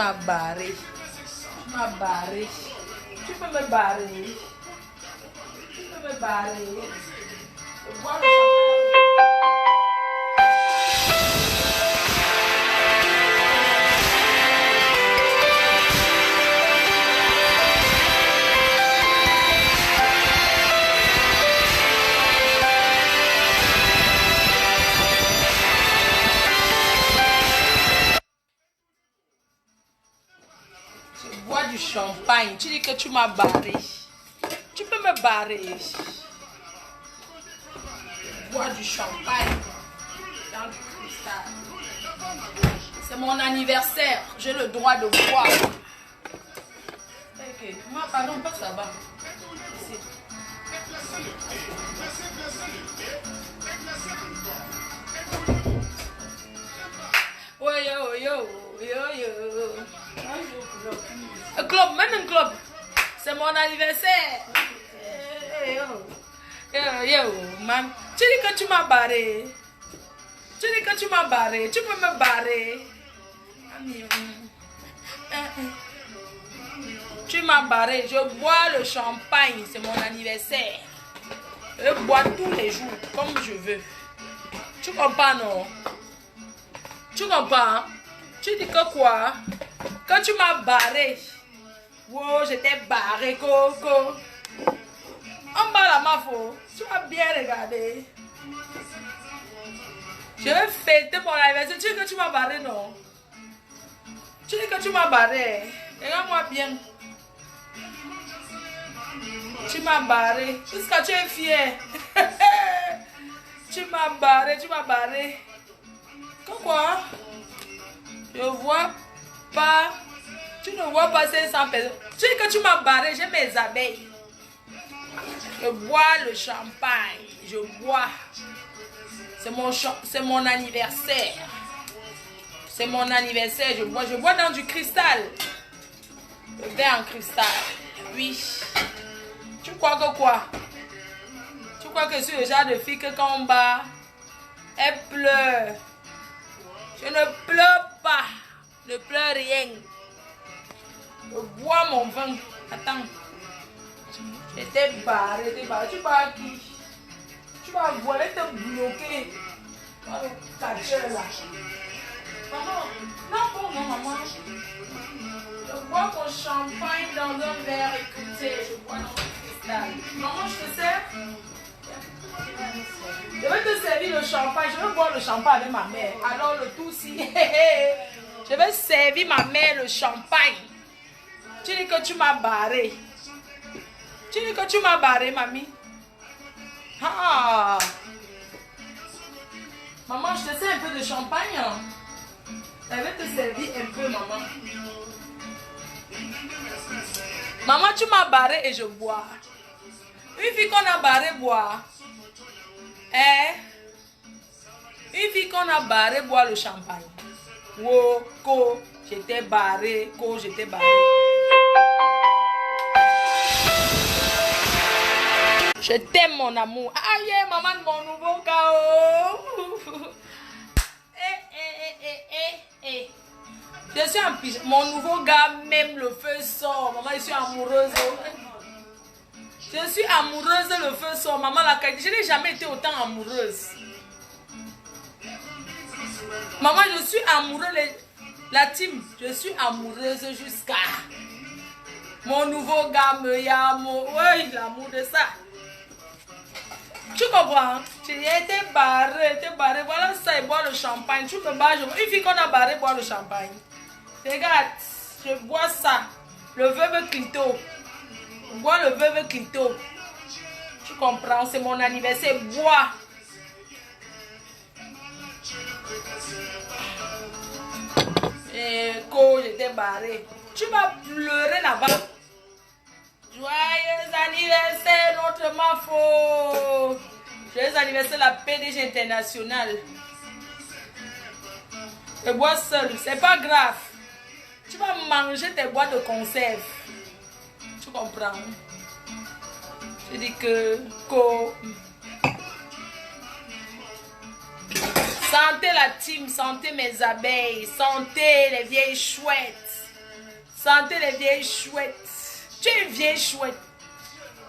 m'as barré. Tu m'as barré. Tu peux me barrer. Tu peux me barrer. Je bois le du champagne. Tu dis que tu m'as barré. Tu peux me barrer. Bois du champagne dans le cristal. C'est mon anniversaire. J'ai le droit de boire. Ok. Moi, pardon, pas ça va. Ici. Oh yo yo yo yo. Un club, même un club. C'est mon anniversaire. Yo, man. Tu dis que tu m'as barré. Tu dis que tu m'as barré. Tu peux me barrer. Tu m'as barré. Je bois le champagne. C'est mon anniversaire. Je bois tous les jours, comme je veux. Tu comprends, non? Tu comprends? Tu dis que quoi? Quand tu m'as barré. Wow, j'étais barré, Coco. En bas la mafo. Tu as bien regardé. Je vais fêter mon anniversaire. Tu dis que tu m'as barré, non? Tu dis que tu m'as barré. Regarde-moi bien. Tu m'as barré. Jusqu'à tu es fier. Tu m'as barré, tu m'as barré. Quoi? Je vois pas. Tu ne vois pas ces 100 personnes. Tu dis que tu m'as barré, j'ai mes abeilles. Je bois le champagne. Je bois. C'est mon anniversaire. C'est mon anniversaire. Je bois dans du cristal. Le verre en cristal. Oui. Tu crois que quoi? Tu crois que je suis le genre de fille que quand on bat, elle pleure. Je ne pleure pas. Ne pleure rien. Je bois mon vin. Attends. J'étais barré. Tu vas à qui? Tu vas voir, elle te bloquer. Dans le catcheur là. Maman, non, maman. Je bois mon champagne dans un verre. Écoutez, je bois dans le cristal. Maman, je te sers? Je vais te servir le champagne. Je vais boire le champagne avec ma mère. Alors le tout si. Je vais servir ma mère le champagne. Tu dis que tu m'as barré. Tu dis que tu m'as barré, mamie. Ah. Maman, je te sers un peu de champagne. Je vais te servir un peu, maman. Maman, tu m'as barré et je bois. Une fille qu'on a barré boit. Une fille qu'on a barré boit le champagne. Wow, j'étais barré, j'étais barré. Je t'aime mon amour. Aïe, maman de mon nouveau chaos. Je suis en pyjama. Mon nouveau gars, même le feu sort. Maman, je suis amoureuse. Je suis amoureuse, le feu sort. Maman, la qualité. Je n'ai jamais été autant amoureuse. Maman, je suis amoureuse. La team, je suis amoureuse jusqu'à. Mon nouveau gars me yame. Oui, l'amour de ça. Tu comprends? Tu étais barré, Voilà ça, il boit le champagne. Tu me barres. Une fille qu'on a barré boit le champagne. Regarde, je bois ça. Le veuve Clito. Je bois le veuve Clito. Tu comprends? C'est mon anniversaire. Bois. Et j'étais barré. Tu vas pleurer là-bas. Joyeux anniversaire, notre mafo. Joyeux anniversaire, la PDG internationale. Je bois seul, c'est pas grave. Tu vas manger tes boîtes de conserve. Tu comprends? Je dis que santé la team, santé mes abeilles, santé les vieilles chouettes. Sentez les vieilles chouettes. Tu es une vieille chouette.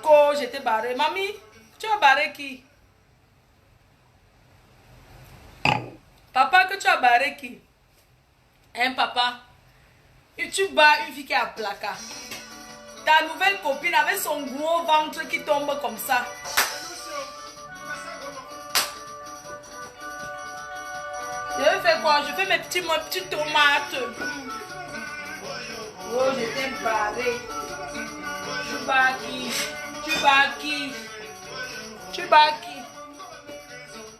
Quand j'étais barré. Mamie, tu as barré qui? Papa, que tu as barré qui? Hein, papa? Et tu bats une fille qui est à placard. Ta nouvelle copine avec son gros ventre qui tombe comme ça. Je vais faire quoi? Je fais mes petites tomates. Oh, j'étais barré. Tu bats qui? Tu bats qui? Tu bats qui?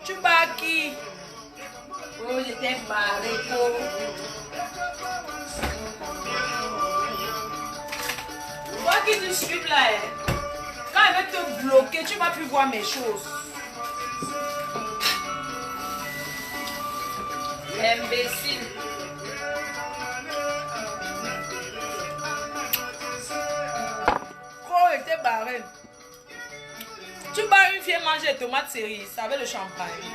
Tu bats qui? Oh, j'étais barré. Toi qui te suis là, quand elle va te bloquer, tu ne vas plus voir mes choses. Imbécile. Oh, elle était barré. Tu bats une fille manger des tomates cerises avec le champagne.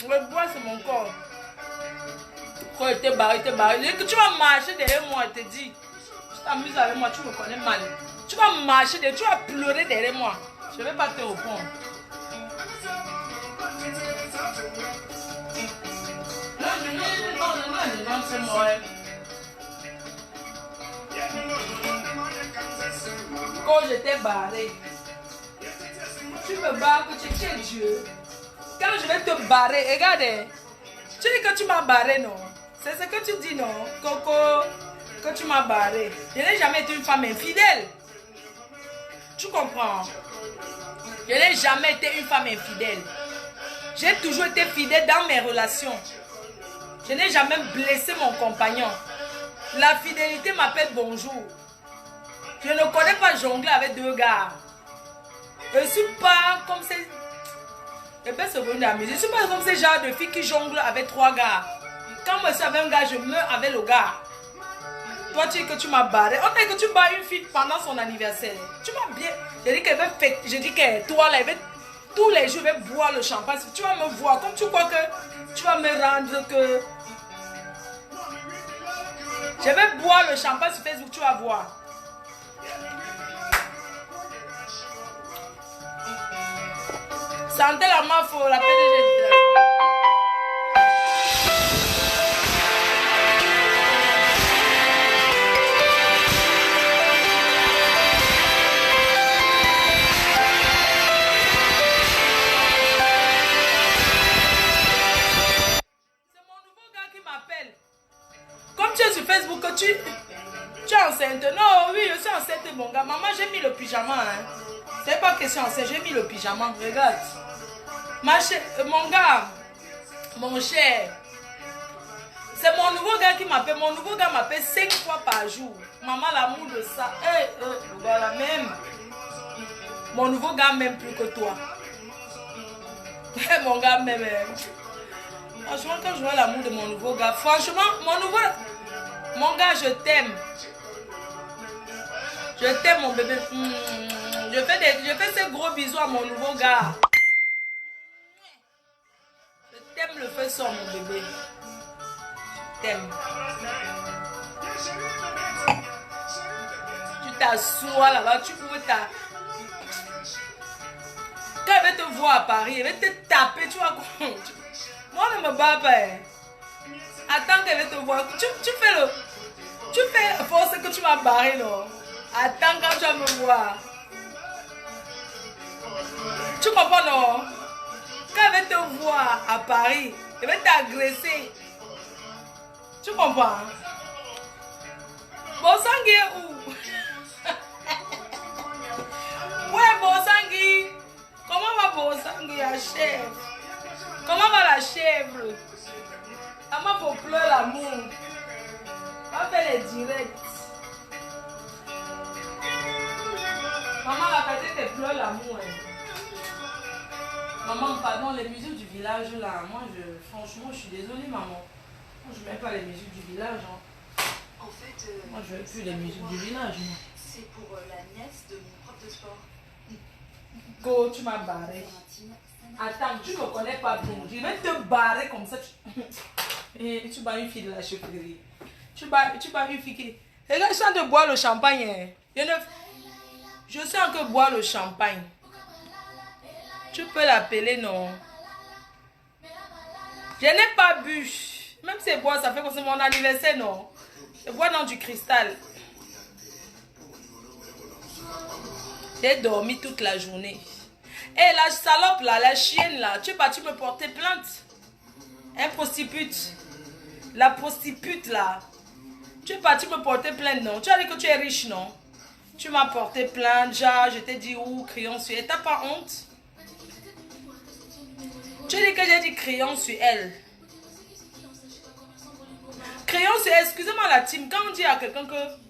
Le bois, c'est mon corps. Oh, elle était barré, Dès que tu vas marcher derrière moi, elle te dit. Tu t'amuses avec moi, tu me connais mal. Tu vas marcher, tu vas pleurer derrière moi. Je ne vais pas te répondre. Non, c'est moi. Quand j'étais barré, tu me barres que tu es Dieu. Quand je vais te barrer, regarde. Tu dis que tu m'as barré, non? C'est ce que tu dis, non? Coco, que tu m'as barré. Je n'ai jamais été une femme infidèle. Tu comprends? Je n'ai jamais été une femme infidèle. J'ai toujours été fidèle dans mes relations. Je n'ai jamais blessé mon compagnon. La fidélité m'appelle bonjour. Je ne connais pas jongler avec deux gars. Je ne suis pas comme ces... Je ne suis pas comme ces genres de filles qui jonglent avec trois gars. Quand je suis avec un gars, je meurs avec le gars. Toi, tu dis que tu m'as barré. On dit que tu bats une fille pendant son anniversaire. Tu m'as bien... Je dis que toi, là, tous les jours, je vais boire le champagne. Tu vas me voir. Comme tu crois que tu vas me rendre que... Je vais boire le champagne sur Facebook, tu vas voir. Sentez la mafo, la PDG. Facebook que tu es enceinte. Non, oui, je suis enceinte, mon gars. Maman, j'ai mis le pyjama. Hein. C'est pas question enceinte, j'ai mis le pyjama. Regarde. Mon gars, mon cher. C'est mon nouveau gars qui m'appelle. Mon nouveau gars m'appelle 5 fois par jour. Maman, l'amour de ça. Voilà, même. Mon nouveau gars m'aime plus que toi. Mon gars m'aime. Franchement, quand je vois l'amour de mon nouveau gars, franchement, mon gars, je t'aime. Je t'aime, mon bébé. Je fais ces gros bisous à mon nouveau gars. Je t'aime le feu son, mon bébé. Je t'aime. Tu t'assois là-bas, tu pouvais ta... Quand elle va te voir à Paris, elle va te taper, tu vois. Moi, ne me bats pas. Attends qu'elle va te voir. Tu fais la force que tu m'as barré, non? Attends quand tu vas me voir. Tu comprends, non? Quand elle va te voir à Paris, elle va t'agresser. Tu comprends? Bosangui est où? Ouais, Bosangui. Comment va Bosangui, la chèvre? Comment va la chèvre? Maman, faut pleurer l'amour. On va faire les directs. Maman, la fête te pleure l'amour. Maman, pardon, les musiques du village là, franchement, je suis désolée, maman. Moi, je ne mets pas les musiques du village. Hein. En fait, moi, je ne veux plus les musiques du village. C'est pour la nièce de mon prof de sport. Go, tu m'as barré. Attends, tu ne me connais pas bien. Je vais te barrer comme ça. Et tu bats une fille de la chefferie. Tu vas vérifier. Regarde, je suis en train de boire le champagne. Hein. Je suis en train de boire le champagne. Tu peux l'appeler, non? Je n'ai pas bu. Même si c'est boire, ça fait comme c'est mon anniversaire, non? Je bois dans du cristal. J'ai dormi toute la journée. Et la salope là, la chienne là, tu es parti me porter plainte. Un prostitute. La prostitute là. Tu es parti me porter plainte, non? Tu as dit que tu es riche, non? Tu m'as porté plainte, genre, je t'ai dit où, crayon sur elle. T'as pas honte? Tu as dit que j'ai dit crayon sur elle. Crayon sur elle, excusez-moi la team, quand on dit à quelqu'un que...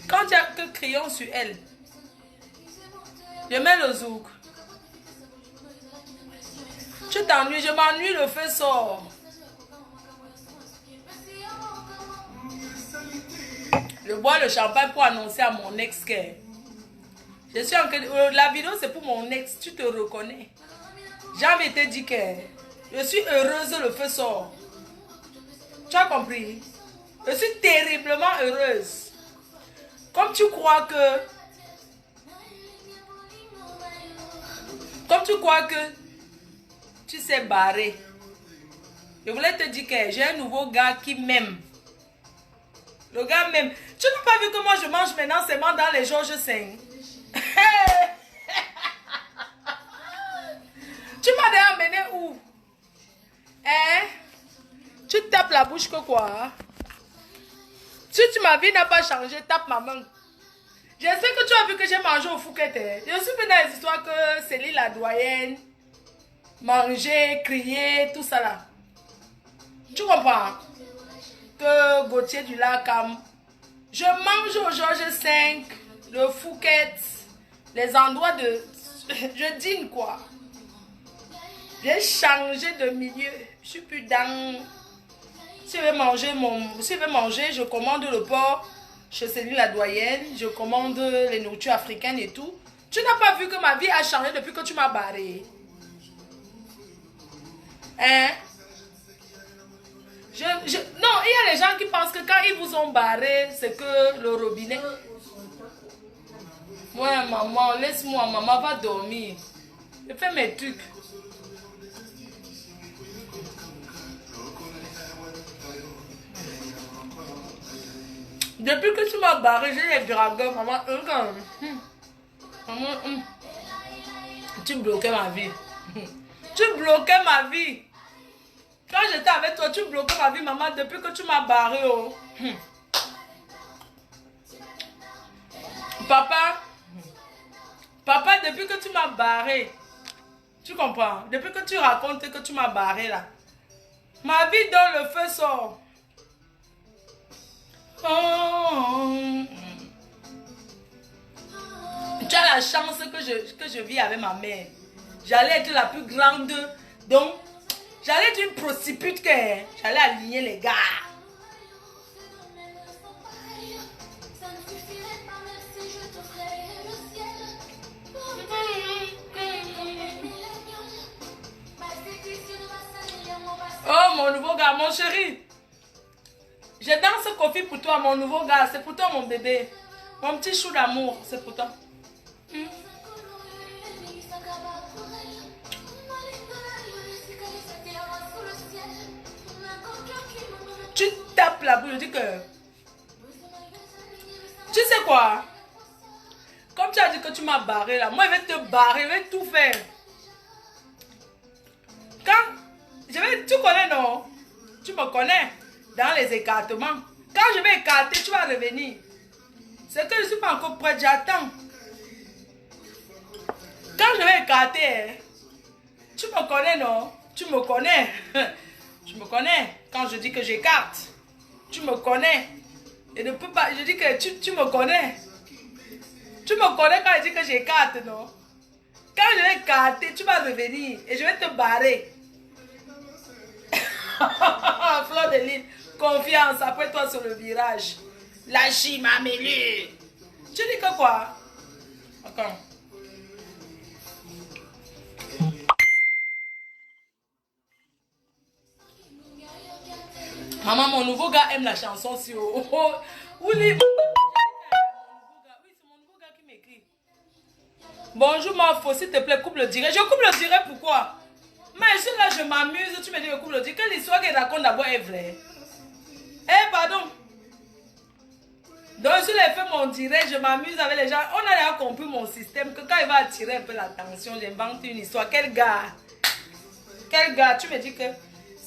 Quand il y a que crayon sur elle, je mets le zouk. Tu t'ennuies, je m'ennuie, le feu sort. Je bois le champagne pour annoncer à mon ex que je suis en... La vidéo c'est pour mon ex, tu te reconnais. J'ai envie de te dire que je suis heureuse, le feu sort. Tu as compris? Je suis terriblement heureuse. Comme tu crois que... Comme tu crois que tu sais barrer. Je voulais te dire que j'ai un nouveau gars qui m'aime. Le gars m'aime. Tu n'as pas vu que moi je mange maintenant seulement dans les Georges V. Tu m'as déjà amené où? Hein? Tu tapes la bouche que quoi? Si ma vie n'a pas changé, tape ma main. Je sais que tu as vu que j'ai mangé au Fouquet. Je suis venu dans les histoires que Céline la doyenne, manger, crier, tout ça là. Tu comprends? Que Gauthier du Lacam. Je mange au Georges V, le Fouquet, les endroits de... Je dîne quoi. J'ai changé de milieu. Je suis plus dans... Si je veux manger, je commande le porc chez Céline la doyenne. Je commande les nourritures africaines et tout. Tu n'as pas vu que ma vie a changé depuis que tu m'as barré? Hein? Non, il y a les gens qui pensent que quand ils vous ont barré, c'est que le robinet... Ouais, maman, laisse-moi, maman va dormir. Je fais mes trucs. Depuis que tu m'as barré, j'ai les dragons, maman. Maman, tu bloquais ma vie. Tu bloquais ma vie. Quand j'étais avec toi, tu bloquais ma vie, maman, depuis que tu m'as barré. Oh. Papa, depuis que tu m'as barré, tu comprends? Depuis que tu racontes que tu m'as barré là, ma vie dans le feu sort. Oh. Tu as la chance que je vis avec ma mère. J'allais être la plus grande. Donc, j'allais être une prostitute que j'allais aligner les gars. Oh, mon nouveau gars, mon chéri. Je danse Kofi pour toi, mon nouveau gars. C'est pour toi, mon bébé. Mon petit chou d'amour, c'est pour toi. Tu tapes la bouche, je dis que... Tu sais quoi? Comme tu as dit que tu m'as barré là, moi je vais te barrer, je vais tout faire. Quand... Tu connais non? Tu me connais dans les écartements. Quand je vais écarter, tu vas revenir. C'est que je ne suis pas encore prête, j'attends. Quand je vais écarter, tu me connais non? Tu me connais. Tu me connais. Quand je dis que j'écarte, tu me connais. Et ne peux pas, je dis que tu me connais. Tu me connais quand je dis que j'écarte, non? Quand je vais écarter, tu vas revenir et je vais te barrer. Fleur de Lys, confiance, après toi sur le virage. La chima mêlée. Tu dis que quoi? Encore. Maman, mon nouveau gars aime la chanson sur... Oui, c'est mon nouveau gars qui m'écrit. Bonjour, ma faux, s'il te plaît, coupe le direct. Je coupe le direct, pourquoi? Mais je suis là, je m'amuse, tu me dis que coupe le direct. Quelle histoire qu'elle raconte d'abord est vraie? Eh, pardon. Donc, je l'ai fait mon direct, je m'amuse avec les gens. On a déjà compris mon système, que quand il va attirer un peu l'attention, j'invente une histoire. Quel gars? Quel gars? Tu me dis que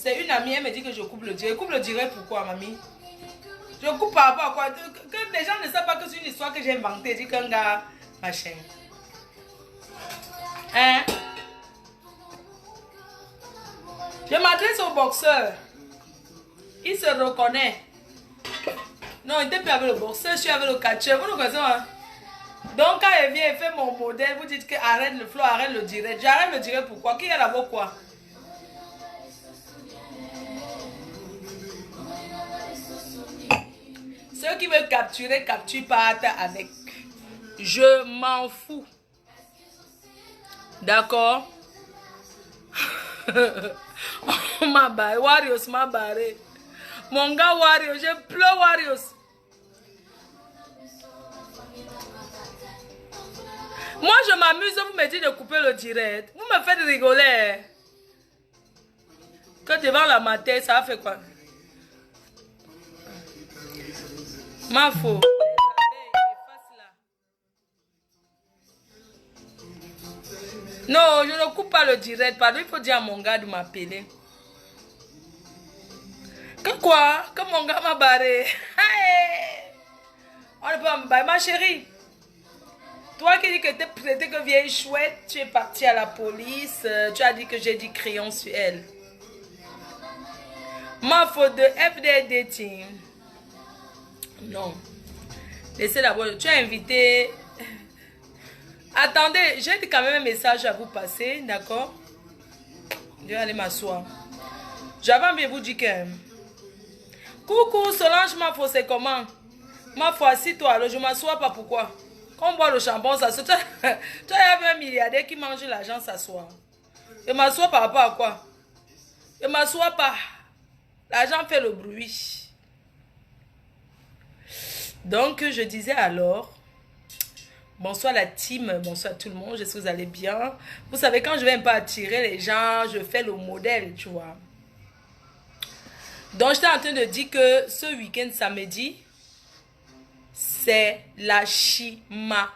c'est une amie, elle me dit que je coupe le direct. Coupe le direct, pourquoi, mamie? Je coupe par rapport à quoi? Que les gens ne savent pas que c'est une histoire que j'ai inventée. Dit qu'un gars, machin. Hein? Je m'adresse au boxeur. Il se reconnaît. Non, il n'était plus avec le boxeur, je suis avec le catcheur. Vous nous connaissez, hein? Donc, quand il vient, il fait mon modèle, vous dites que arrête le flow, arrête le direct. J'arrête le direct pourquoi? Qui est là-bas quoi? Ceux qui veulent capturer, capture pas avec. Je m'en fous. D'accord? On m'a barré. Warriors m'a barré. Mon gars Warriors, je pleure Warriors. Moi je m'amuse, vous me dites de couper le direct. Vous me faites rigoler. Que devant la matin, ça a fait quoi? Ma faute. Non, je ne coupe pas le direct. Pardon, il faut dire à mon gars de m'appeler. Que quoi? Que mon gars m'a barré. On ne peut pas me barrer. Ma chérie, toi qui dis que tu étais que vieille chouette, tu es partie à la police. Tu as dit que j'ai dit crayon sur elle. Ma faute de FD Dating. Non. Laissez d'abord. Tu as invité... Attendez, j'ai quand même un message à vous passer, d'accord? Je vais aller m'asseoir. J'avais envie de vous dire que... Coucou, Solange, ma foi, c'est comment? Ma foi, assis-toi, alors je ne m'assois pas, pourquoi? Quand on boit le chambon, ça se... Toi, il y avait un milliardaire qui mange l'argent, s'assoit. Je m'assois par rapport à quoi? Je ne m'assois pas. L'argent fait le bruit. Donc, je disais alors... Bonsoir la team, bonsoir tout le monde, j'espère que vous allez bien. Vous savez, quand je vais un peu attirer les gens, je fais le modèle, tu vois. Donc, j'étais en train de dire que ce week-end samedi, c'est la chimamelure.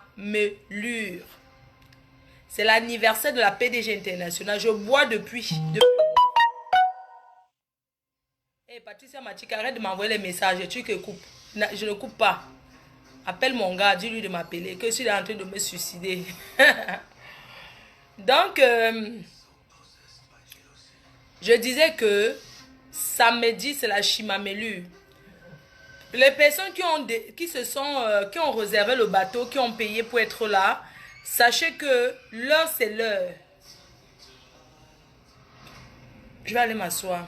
C'est l'anniversaire de la PDG internationale. Je bois depuis. Hey, Patricia Matika, arrête de m'envoyer les messages, tu que coupe. Je ne coupe pas. Appelle mon gars, dis-lui de m'appeler, que je suis en train de me suicider. Donc, je disais que samedi, c'est la chimamelure. Les personnes qui ont réservé le bateau, qui ont payé pour être là, sachez que l'heure, c'est l'heure. Je vais aller m'asseoir.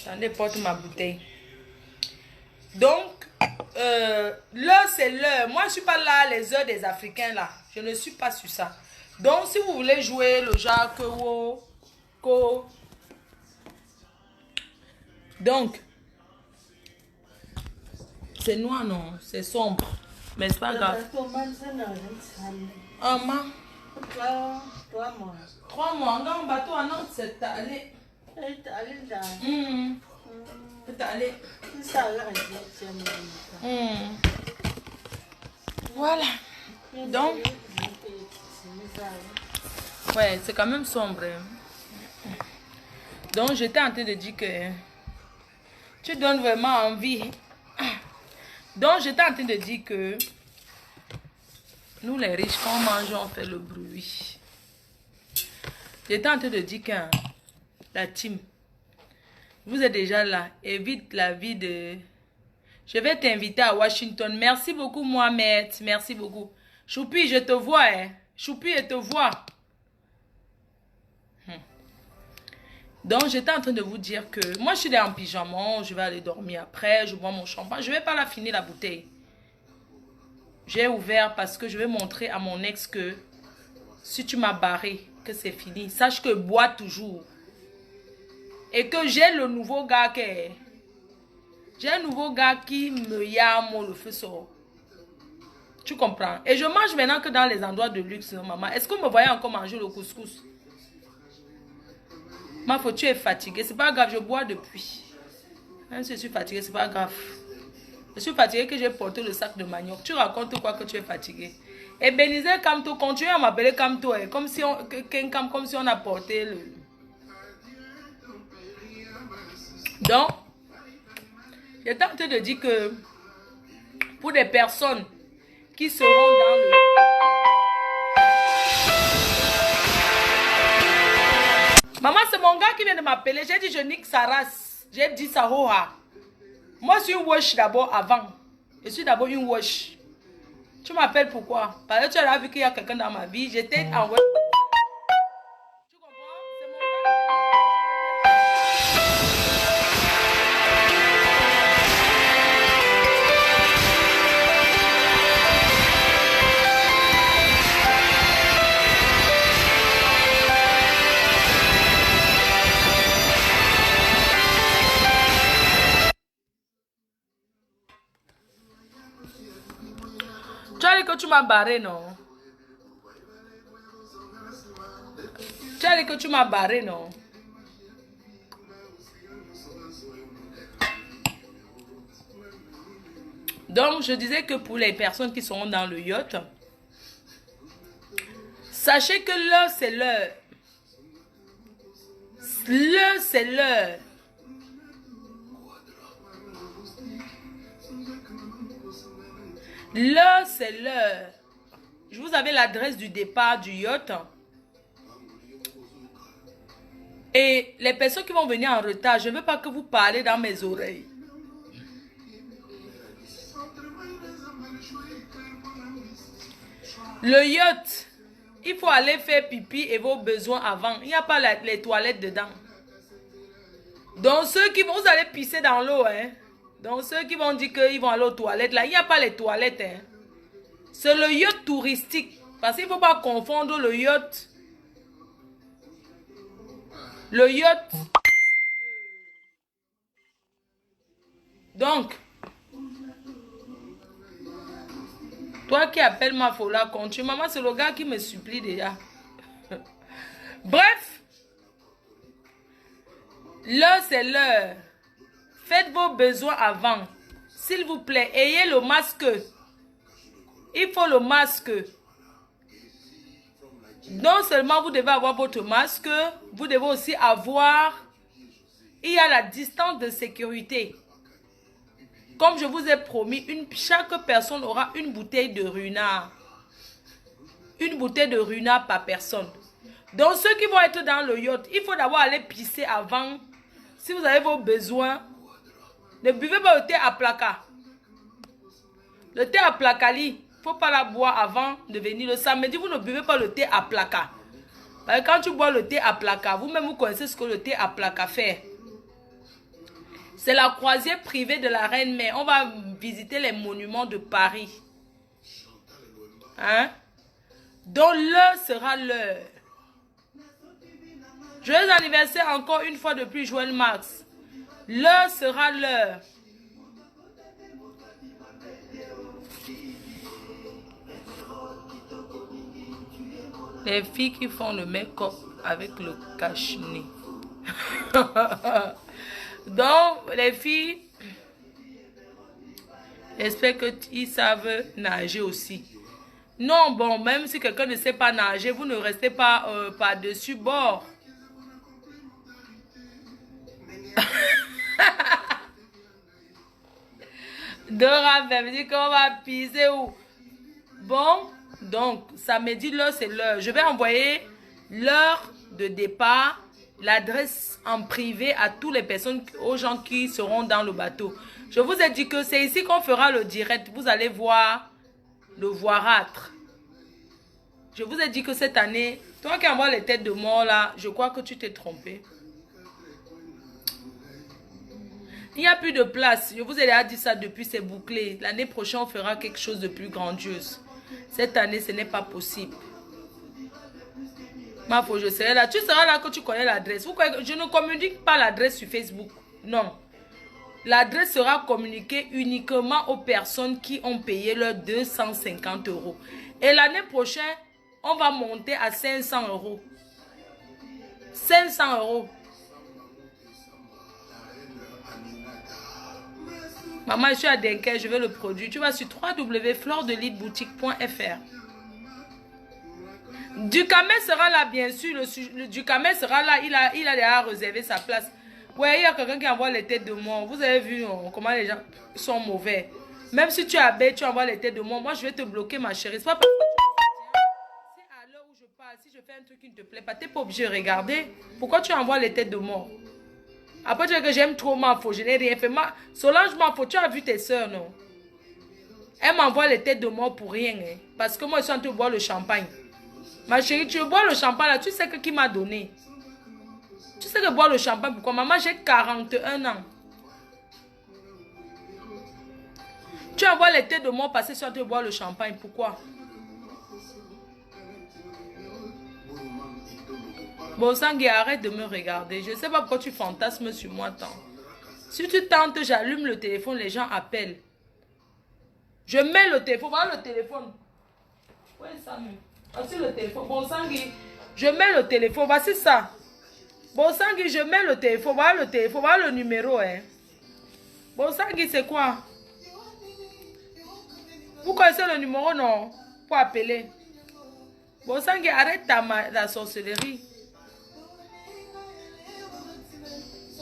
Attendez, porte ma bouteille. Donc, l'heure c'est l'heure. Moi je ne suis pas là les heures des Africains là. Je ne suis pas sur ça. Donc si vous voulez jouer le genre que donc c'est noir non, c'est sombre. Mais c'est pas grave. 3 mois. Dans le bateau à Nantes c'est allé. Allez. Voilà. Donc, ouais, c'est quand même sombre. Donc, j'étais en train de dire que tu donnes vraiment envie. Donc, j'étais en train de dire que nous, les riches, quand on mange, on fait le bruit. J'étais en train de dire que la team, vous êtes déjà là. Évite la vie de... Je vais t'inviter à Washington. Merci beaucoup, Mohamed. Merci beaucoup. Choupi, je te vois. Hein. Choupi, je te vois. Donc, j'étais en train de vous dire que... Moi, je suis là en pyjama. Je vais aller dormir après. Je bois mon champagne. Je ne vais pas la finir, la bouteille. J'ai ouvert parce que je vais montrer à mon ex que... Si tu m'as barré, que c'est fini. Sache que bois toujours. et que j'ai le nouveau gars j'ai un nouveau gars qui me yame, le feu sort. Tu comprends? Et je mange maintenant que dans les endroits de luxe, maman. Est-ce que vous me voyez encore manger le couscous? Ma faut, tu es fatiguée. C'est pas grave, je bois depuis. Même si je suis fatiguée, c'est pas grave. Je suis fatiguée que j'ai porté le sac de manioc. Tu racontes quoi que tu es fatiguée? Et Bénizé Kamto, continue à m'appeler Kamto. Comme si on a porté le... Donc, j'étais en train de dire que pour des personnes qui seront dans le... Maman, c'est mon gars qui vient de m'appeler. J'ai dit, je nique sa race. J'ai dit ça, hoa. Moi, je suis une wash d'abord avant. Je suis d'abord une wash. Tu m'appelles pourquoi? Parce que tu as vu qu'il y a quelqu'un dans ma vie. J'étais en wash. Tu comprends? C'est mon Tu as dit que tu m'as barré, non? Tu as dit que tu m'as barré, non? Donc, je disais que pour les personnes qui seront dans le yacht, sachez que l'heure, c'est l'heure. L'heure, c'est l'heure. L'heure, c'est l'heure. Je vous avais l'adresse du départ du yacht. Et les personnes qui vont venir en retard, je ne veux pas que vous parlez dans mes oreilles. Le yacht, il faut aller faire pipi et vos besoins avant. Il n'y a pas les toilettes dedans. Donc ceux qui vont, vous allez pisser dans l'eau, hein. Donc ceux qui vont dire qu'ils vont aller aux toilettes, là, il n'y a pas les toilettes, hein. C'est le yacht touristique. Parce qu'il ne faut pas confondre le yacht. Le yacht. Donc, toi qui appelles ma folie, continue. Maman, c'est le gars qui me supplie déjà. Bref. L'heure, c'est l'heure. Faites vos besoins avant. S'il vous plaît, ayez le masque. Il faut le masque. Non seulement vous devez avoir votre masque, vous devez aussi avoir... Il y a la distance de sécurité. Comme je vous ai promis, chaque personne aura une bouteille de runard. Une bouteille de runard par personne. Donc ceux qui vont être dans le yacht, il faut d'abord aller pisser avant. Si vous avez vos besoins, ne buvez pas le thé à placard. Le thé à placali, il ne faut pas la boire avant de venir. Le samedi, vous ne buvez pas le thé à placard. Parce que quand tu bois le thé à placard, vous-même vous connaissez ce que le thé à placard fait. C'est la croisière privée de la Reine-Mère. On va visiter les monuments de Paris. Hein? Donc l'heure sera l'heure. Joyeux anniversaire encore une fois de plus, Joël Max. L'heure sera l'heure. Les filles qui font le make-up avec le cache-nez. Donc, les filles, j'espère qu'ils savent nager aussi. Non, bon, même si quelqu'un ne sait pas nager, vous ne restez pas par-dessus bord. Dora me dit qu'on va piser où? Bon, donc, samedi, l'heure, c'est l'heure. Je vais envoyer l'heure de départ, l'adresse en privé à toutes les personnes, aux gens qui seront dans le bateau. Je vous ai dit que c'est ici qu'on fera le direct. Vous allez voir le voirâtre. Je vous ai dit que cette année, toi qui envoies les têtes de mort là, je crois que tu t'es trompé. Il n'y a plus de place. Je vous ai déjà dit ça depuis, c'est bouclé. L'année prochaine, on fera quelque chose de plus grandiose. Cette année, ce n'est pas possible. Ma faut, je serai là. Tu seras là que tu connais l'adresse. Je ne communique pas l'adresse sur Facebook. Non. L'adresse sera communiquée uniquement aux personnes qui ont payé leurs 250 euros. Et l'année prochaine, on va monter à 500 euros. 500 euros. Maman, je suis à Dunkerque, je veux le produit. Tu vas sur www.floredeliteboutique.fr. Ducamel sera là, bien sûr. Le Ducamel sera là. Il a déjà réservé sa place. Ouais, il y a quelqu'un qui envoie les têtes de mort. Vous avez vu comment les gens sont mauvais. Même si tu es bête, tu envoies les têtes de mort. Moi, je vais te bloquer, ma chérie. C'est pas parce que c'est à l'heure où je parle. Si je fais un truc qui ne te plaît pas, tu n'es pas obligé de regarder. Pourquoi tu envoies les têtes de mort? Après, tu dis que j'aime trop ma faute. Je n'ai rien fait. Solange, ma faute. Tu as vu tes soeurs, non? Elles m'envoient les têtes de mort pour rien. Hein, parce que moi, je suis en train de boire le champagne. Ma chérie, tu veux boire le champagne là? Tu sais que qui m'a donné? Tu sais que boire le champagne, pourquoi? Maman, j'ai 41 ans. Tu envoies les têtes de mort passer sur te boire le champagne, pourquoi? Bon, Sangui, arrête de me regarder. Je ne sais pas pourquoi tu fantasmes sur moi tant. Si tu tentes, j'allume le téléphone, les gens appellent. Je mets le téléphone, voilà le téléphone. Oui, ça me... Voici le téléphone. Bon, Sangui, je mets le téléphone, voici ça. Bon, Sangui, je mets le téléphone, voilà le téléphone, voilà le numéro, hein. Bon, Sangui, c'est quoi? Vous connaissez le numéro, non? Pour appeler. Bon, Sangui, arrête la sorcellerie.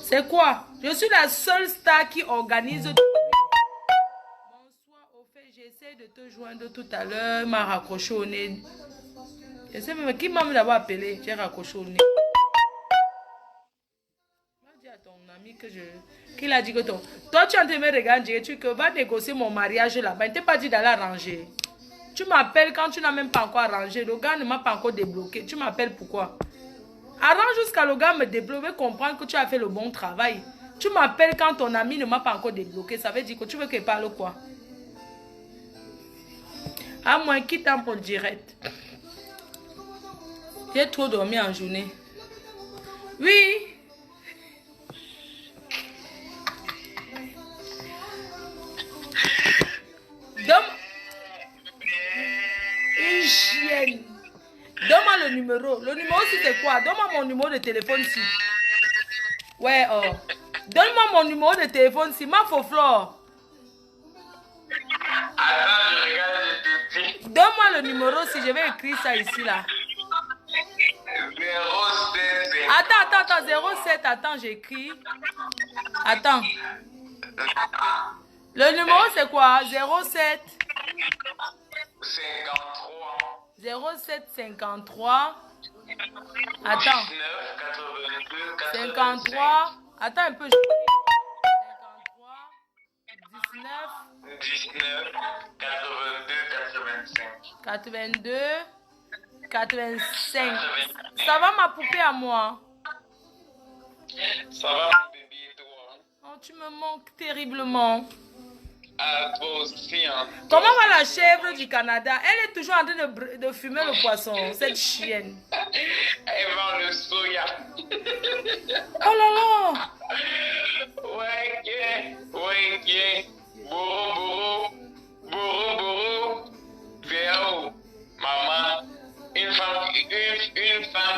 C'est quoi? Je suis la seule star qui organise... Bonsoir, au fait, j'essaie de te joindre tout à l'heure. Il m'a raccroché au nez. Je sais même qui m'a d'abord appelé. J'ai raccroché au nez. À ton ami que qu'il a dit que toi tu es en train de me regarder, tu vas négocier mon mariage là-bas. Il ne t'a pas dit d'aller arranger. Tu m'appelles quand tu n'as même pas encore arrangé. Le gars ne m'a pas encore débloqué. Tu m'appelles pourquoi? Arrange jusqu'à le gars me débloque, comprendre que tu as fait le bon travail. Tu m'appelles quand ton ami ne m'a pas encore débloqué. Ça veut dire que tu veux qu'il parle quoi? À moins qu'il t'en pour direct. J'ai trop dormi en journée. Oui. Donne une chienne. Donne-moi le numéro. Le numéro, c'est quoi? Donne-moi mon numéro de téléphone si. Ouais, oh. Donne-moi mon numéro de téléphone si. Ma faux flore. Attends, je regarde, je te dis. Donne-moi le numéro si je vais écrire ça ici là. 07. Attends, 07. Attends, j'écris. Attends. Le numéro c'est quoi? 07 53. Attends. 53. Attends un peu. 19 82 85. Ça va ma poupée à moi? Ça va mon bébé et toi? Oh, tu me manques terriblement. Ah, toi aussi, hein. Comment va la chèvre du Canada? Elle est toujours en train de fumer le poisson, cette chienne. Elle vend le soya. Oh là là. Ouais, Bourou. Véo, maman. Une femme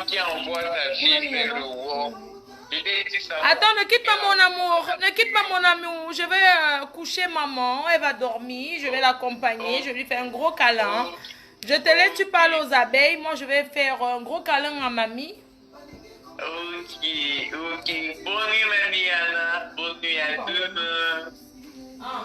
qui envoie sa fille vers le haut. Attends, ne quitte pas mon amour. Ne quitte pas mon amour. Je vais coucher maman. Elle va dormir. Je vais l'accompagner. Je vais lui faire un gros câlin. Je te laisse, tu parles aux abeilles. Moi, je vais faire un gros câlin à mamie. Ok. Bonne nuit, mamie Anna. Bonne nuit à demain. Ah.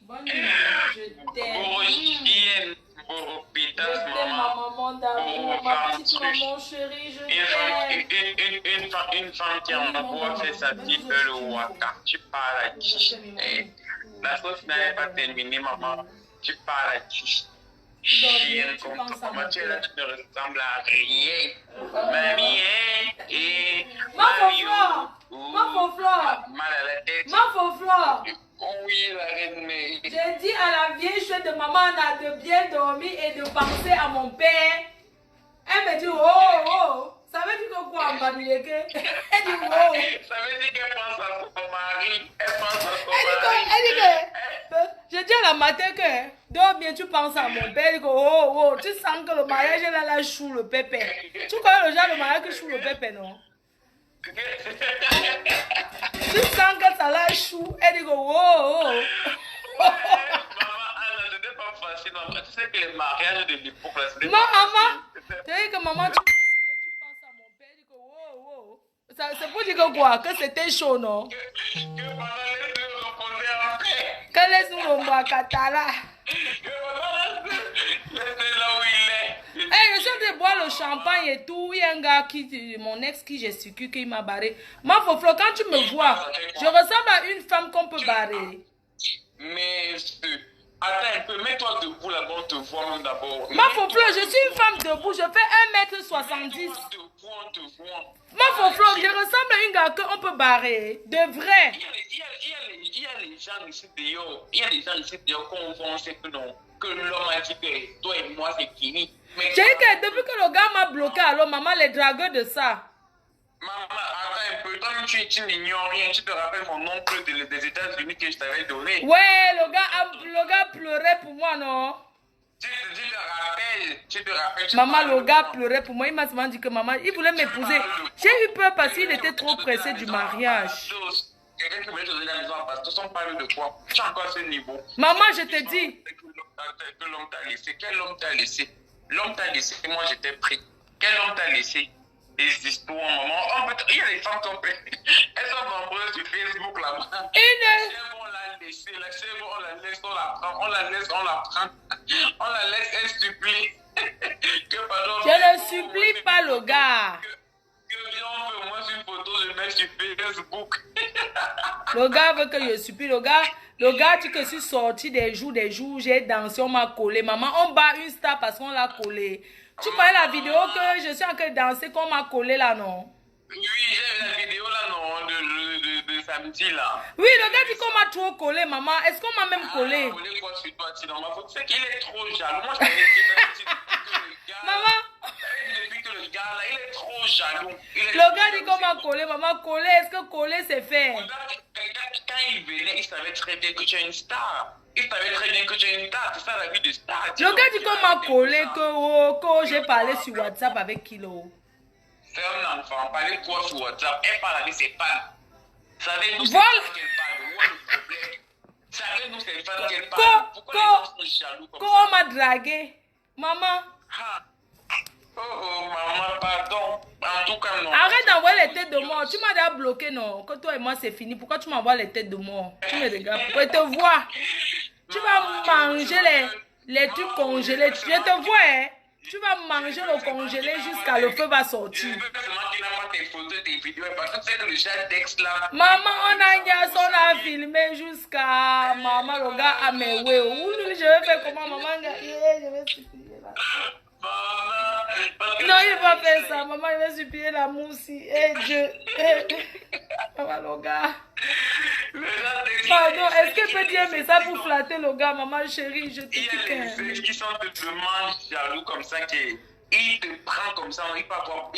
Bonne nuit, maman. Je t'aime. Pour chienne. Pour hôpital, Je t'aime, ma maman d'amour. Ma petite maman chérie, je t'aime. Une femme qui envoie faire sa petite le waka. Tu parles à qui? La sauce n'avait pas terminé, maman. Tu parles à qui? Chienne, comment tu es là, tu ne ressembles à rien. Mamie, Ma faux flore. Ma faux flore. Mal à la tête. Ma faux flore. Oui, la reine Mary. J'ai dit à la vieille chouette de maman de bien dormir et de penser à mon père. Elle me dit, oh. Ça veut dire que quoi, Mbadouyeke? Elle dit, oh. Ça veut dire qu'elle pense à son mari. Elle pense à son mari. Elle dit que, je dis à la matin que, dors bien, tu penses à mon père. Elle dit que, oh. Tu sens que le mariage, là, choue le pépé. Tu connais le genre de mariage qui choue le pépé, non? Tu sens que ça la choue. Elle dit que, oh. Maman, Anna, ce n'était pas facile. Tu sais que les mariages de l'époque, là, c'était non, maman. Tu dis que maman, tu penses à mon père. Elle dit que, oh. C'est pour dire que quoi? Que c'était chaud, non? Que maman laisse-nous reposer en paix. Que laisse-nous le Katala. Que maman laisse là où il est. Je suis en train de boire le champagne et tout. Il y a un gars mon ex qui gesticule, qui m'a barré. Ma Foflo, quand tu me vois, je ressemble à une femme qu'on peut barrer. Mais, attends un peu, mets-toi debout là-bas, on te voit même d'abord. Ma Foflo, je suis une femme debout, je fais 1m70. On te voit. Ma Foflo, je ressemble à une gars qu'on peut barrer. De vrai. Il y a les gens ici dehors, qu'on pense que l'homme a dit que toi et moi c'est fini. J'ai dit que depuis que le gars m'a bloqué, alors maman, les dragueurs de ça. Maman, attends un peu, toi tu n'ignores rien, tu te rappelles mon oncle des États-Unis que je t'avais donné. Ouais, le gars pleurait pour moi, non? Tu te rappelles. Maman, le gars pleurait pour moi. Il m'a souvent dit que maman, il voulait m'épouser. J'ai eu peur parce qu'il était trop pressé du mariage. Quelqu'un qui voulait te donner la maison à Bastos, on parle de quoi? Tu as encore ce niveau. Maman, je te dis. Que l'homme t'a laissé. Quel homme t'a laissé? L'homme t'a laissé, moi j'étais pris. Quel homme t'a laissé? Des histoires, maman. Il y a des femmes qui ont fait. Elles sont nombreuses sur Facebook là-bas. On l'a laissé, on la laisse, on la prend. On la laisse, on la prend. On la laisse, elle supplie. Je ne supplie pas le gars. Que viens, on veut moi une photo, je mets sur Facebook. Le gars veut que je supplie. Le gars, tu que je suis sorti des jours, j'ai dansé, on m'a collé. Maman, on bat une star parce qu'on l'a collé. Tu connais la vidéo que je suis en train de danser, qu'on m'a collé là, non? Oui, j'ai vu la vidéo là, non, de samedi là. Oui, le gars dit qu'on m'a trop collé, maman. Est-ce qu'on m'a même collé? Collé quoi sur toi, tu sais qu'il est trop jaloux. Moi, je t'avais dit que le gars. Maman. Depuis que le gars là, il est trop jaloux. Le gars dit qu'on m'a collé, maman. Collé, est-ce que collé c'est fait? Quand il venait, il savait très bien que tu es une star. Il savait très bien que tu es une star. C'est ça la vie de star. Le gars dit qu'on m'a collé, que j'ai parlé sur WhatsApp avec Kilo. C'est un enfant. Parler quoi sur WhatsApp? Elle parle avec ses fans. Savez-nous voilà. qu'elle parle. Où est le problème? Savez-nous ses fans qu'elle parle. Pourquoi les gens sont jaloux comme ça? Qu'on m'a dragué. Maman. Oh, maman, pardon. En tout cas, non. Arrête d'envoyer les têtes de mort. Tu m'as déjà bloqué, non? Que toi et moi, c'est fini. Pourquoi tu m'envoies les têtes de mort? Tu me regardes. Je te vois. Tu vas manger les trucs congelés. Je te vois, hein? Tu vas manger le congelé jusqu'à le feu va sortir. Maman, on a filmé jusqu'à... Maman, le gars a mes ouais. Je vais faire comment, maman? Je vais supplier là. Non, il va faire ça. Maman, il va supplier la mousse. Eh, Dieu. Maman, le gars. Pardon, est-ce que tu peux dire mais ça pour flatter le gars, maman chérie, je te dis que... Il y a des qui sont tellement jaloux comme ça qu'il te prend comme ça, il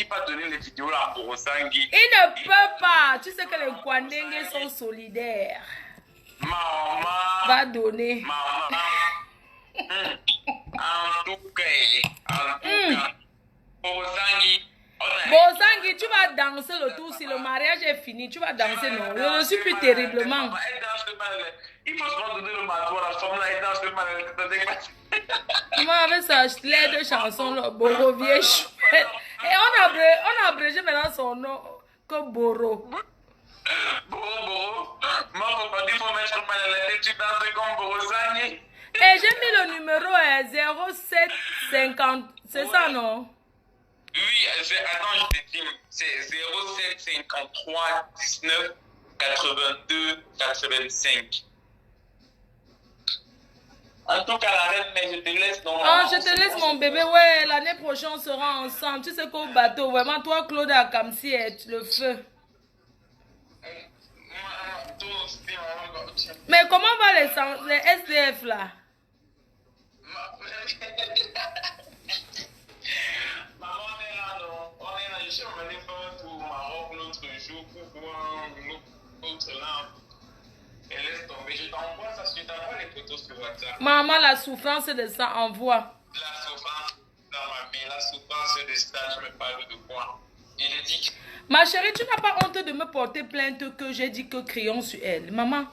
va donner les vidéos là pour Osangui. Il ne peut pas. Tu sais que les Kwandengue sont solidaires. Maman. Va donner. Maman. En tout cas. Bozangi, tu vas danser le tour. Si le mariage est fini, tu vas danser, non? Je ne suis plus terriblement. Il faut se donner le marteau à la femme là, elle danse le mal. Maman avait sorti les deux chansons, là, Boro vieille chouette. Et on a abrégé maintenant son nom que Boro. Boro. Maman, pas dit, il faut mettre le mal à la tête, tu danses comme Bozangi. Et j'ai mis le numéro 0750, c'est ça, non? Oui, attends, je te dis, c'est 0753 19 82 85. En tout cas, la reine, mais je te laisse. Non, je te laisse mon bébé, ouais, l'année prochaine on sera ensemble. Tu sais qu'au bateau, vraiment, toi, Claude, à Kamsi, le feu. Mais comment va les SDF là? Maman, on est là, non? On est là, je suis emmené faire un tour au Maroc l'autre jour pour voir l'autre lampe. Et laisse tomber, je t'envoie ça, je t'envoie les photos sur WhatsApp. Maman, la souffrance de ça, envoie. La souffrance dans ma vie, la souffrance de ça, je me parle de quoi? Il est dit. Ma chérie, tu n'as pas honte de me porter plainte que j'ai dit que crayon sur elle. Maman.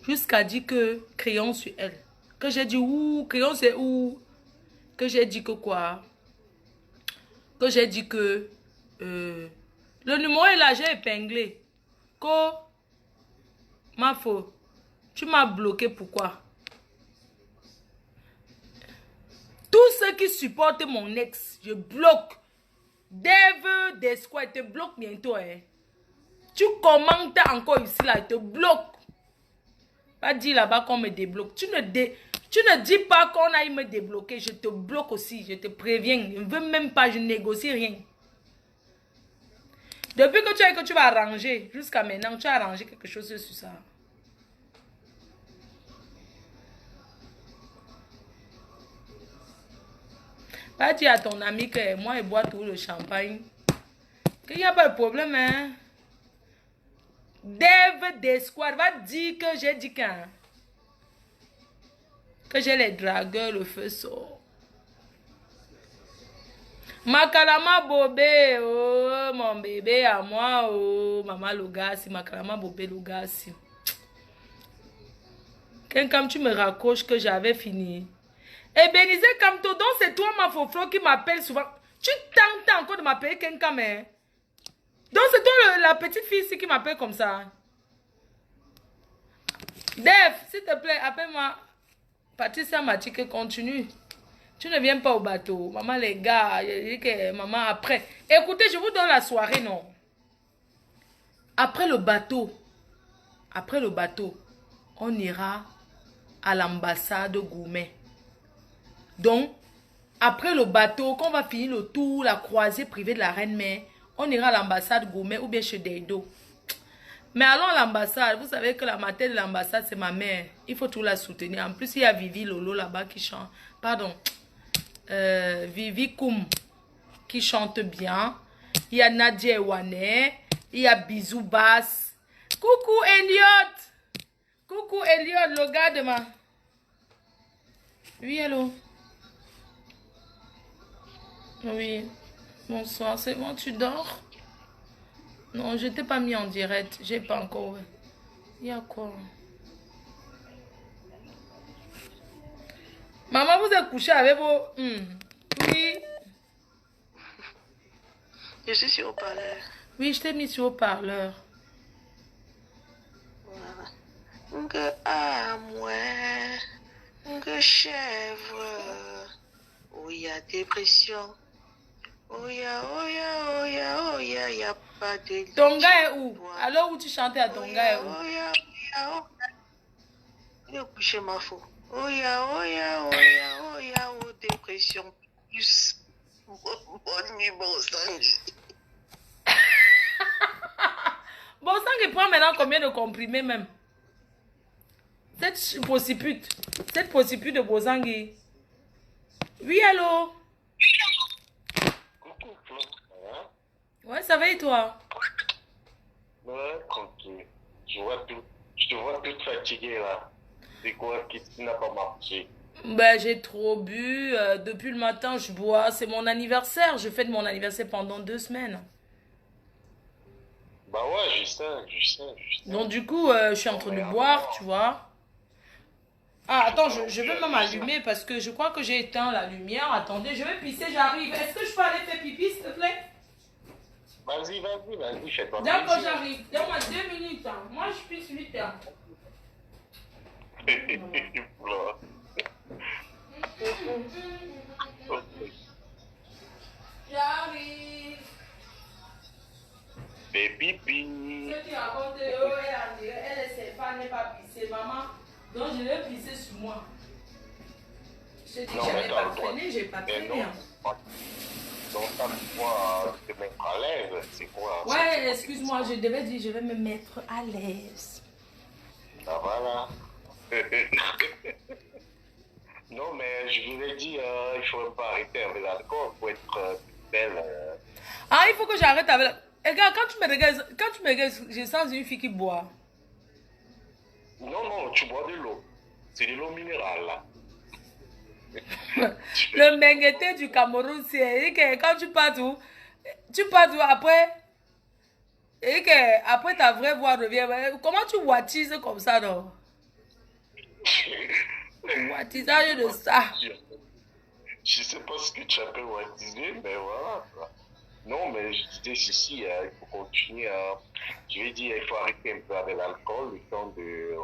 Jusqu'à dire que crayon sur elle. Que j'ai dit où? Crayon c'est où? Que j'ai dit que quoi? Que j'ai dit que... le numéro est là, j'ai épinglé. Que... Ma faute. Tu m'as bloqué, pourquoi? Tous ceux qui supportent mon ex, je bloque. Dave Desquois, il te bloque bientôt. Hein. Tu commentes encore ici, là, il te bloque. Pas dire là-bas qu'on me débloque. Tu ne dis pas qu'on aille me débloquer. Je te bloque aussi, je te préviens. Je ne veux même pas, je négocie rien. Depuis que tu as dit que tu vas arranger, jusqu'à maintenant, tu as arrangé quelque chose sur ça. Va dire à ton ami que moi, je bois tout le champagne. Qu'il n'y a pas de problème, hein. Dave Desquad va dire que j'ai dit que j'ai les dragueurs, le feu sort. Makalama Bobé, oh, mon bébé à moi, oh, maman Logassi, Makalama Bobé Logassi. Quand tu me raccroches que j'avais fini. Et Bénizé Kamto, donc c'est toi ma foflo qui m'appelle souvent. Tu tentes encore de m'appeler quelqu'un, mais... Donc c'est toi la petite fille ici qui m'appelle comme ça. Dave, s'il te plaît, appelle-moi. Patricia m'a dit que continue. Tu ne viens pas au bateau. Maman, les gars, je dis que maman après. Écoutez, je vous donne la soirée, non. Après le bateau, on ira à l'ambassade Goumet. Donc, après le bateau, quand on va finir le tour, la croisée privée de la Reine-Mère, on ira à l'ambassade Goumet ou bien chez Deido. Mais allons à l'ambassade. Vous savez que la mater de l'ambassade, c'est ma mère. Il faut tout la soutenir. En plus, il y a Vivi Lolo là-bas qui chante. Pardon. Vivi Koum qui chante bien. Il y a Nadia Ewane. Il y a Bisou Bass. Coucou Elliot. Coucou Elliot, le gars de ma... Oui, allô. Oui. Bonsoir. C'est bon, tu dors? Non, je t'ai pas mis en direct. J'ai pas encore. Il y a quoi? Maman, vous êtes couché avec vos... Oui. Je suis sur haut-parleur. Oui, je t'ai mis sur haut-parleur. Voilà. Que à moi, que chèvre. Oh, il y a dépression. Oh, il y a pas de... Ton gars est où? Alors où tu chantais à ton gars est où? Il est couché ma faux. Oh, dépression. Plus. Bonne nuit, bon sang. Bon sang, il prend maintenant combien de comprimés même? Cette possipute de Bozangui. Oui, allô? Coucou, Claude. Ouais, ça va et toi? Ouais, tranquille. Je te vois toute fatiguée là. C'est quoi qui n'a pas marché? Ben, j'ai trop bu. Depuis le matin, je bois. C'est mon anniversaire. Je fête mon anniversaire pendant 2 semaines. Bah ouais, je sais. Donc, du coup, je suis en train de boire, tu vois. Ah, attends, je vais même allumer parce que je crois que j'ai éteint la lumière. Attendez, je vais pisser, j'arrive. Est-ce que je peux aller faire pipi, s'il te plaît? Vas-y, fais-toi D'accord, plaisir. j'arrive. Donne-moi 2 minutes. Hein. Moi, je pisse 8 heures. J'arrive. Fais pipi. Ce qui raconte, elle sait pas, n'est pas pisser, maman. Donc, je vais pisser sur moi. Je te dis que Non, je mais n'avais t'as pas le droit. traîné, j'ai pas Mais traîné. non. Hein. Non, pas pouvoir te mettre à l'aise. C'est quoi? Ouais, excuse-moi, je devais dire, je vais me mettre à l'aise. Ah, voilà. Non, mais je vous ai dit, il ne faut pas arrêter avec l'alcool pour être belle. Ah, il faut que j'arrête avec... Regarde, quand tu me regardes, je sens une fille qui boit. Non, non, tu bois de l'eau. C'est de l'eau minérale, là. Le mengueté du Cameroun, c'est que quand tu pars où après, et que après ta vraie voix revient. Comment tu wattises comme ça, non? Wattisage de ça. Je sais pas ce que tu appelles wattiser, mais voilà. Non, mais je disais ceci, il faut continuer. Je vais dire, il faut arrêter un peu avec l'alcool, le temps de...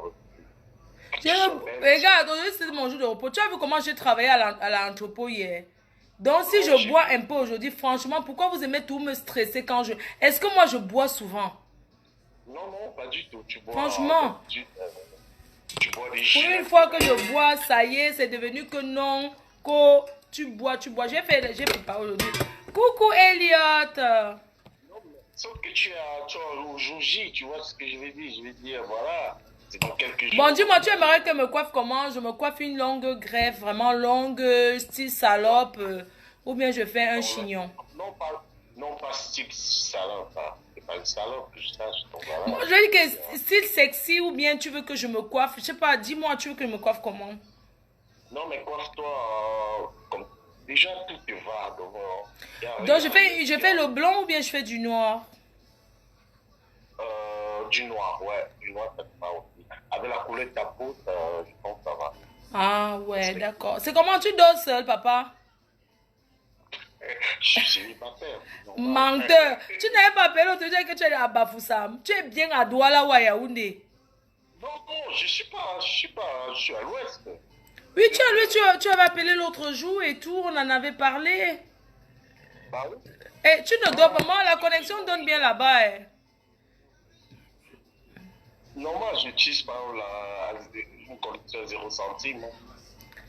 Regarde, aujourd'hui c'est mon jour de repos. Tu as vu comment j'ai travaillé à l'entrepôt hier? Donc si je bois un peu aujourd'hui, franchement, pourquoi vous aimez tout me stresser quand je... Est-ce que moi je bois souvent? Non, non, pas du tout. Tu bois, franchement. Tu bois des Pour une fois que je bois, ça y est, c'est devenu que non, que tu bois. J'ai préparé aujourd'hui. Coucou Elliot. Sauf que tu as au jour J, tu vois ce que je vais dire. Je vais dire, voilà, c'est dans quelques jours. Bon, dis-moi, tu aimerais que je me coiffe comment? Je me coiffe une longue greffe, vraiment longue, style salope, ou bien je fais un chignon? Non, pas style salope. C'est pas une salope, je sache. Voilà. Bon, je dis que style sexy, ou bien tu veux que je me coiffe? Je sais pas, dis-moi, tu veux que je me coiffe comment? Non, mais coiffe-toi comme... Déjà, tout te va devant. Donc, je fais le blanc ou bien je fais du noir? Du noir, ouais. Du noir, ça te va aussi. Avec la couleur de ta peau, je pense que ça va. Ah, ouais, d'accord. C'est comment tu dors seul, papa? Je suis célibataire. Menteur. Tu n'avais pas appelé l'autre jour que tu es à Bafoussam. Tu es bien à Douala ou à Yaoundé. Non, je suis à l'ouest. Oui, tu avais appelé l'autre jour et tout, on en avait parlé. Bah oui. Et tu ne dors pas, moi, la connexion donne bien là-bas. Eh. Non, moi, j'utilise pas une connexion à 0 centime.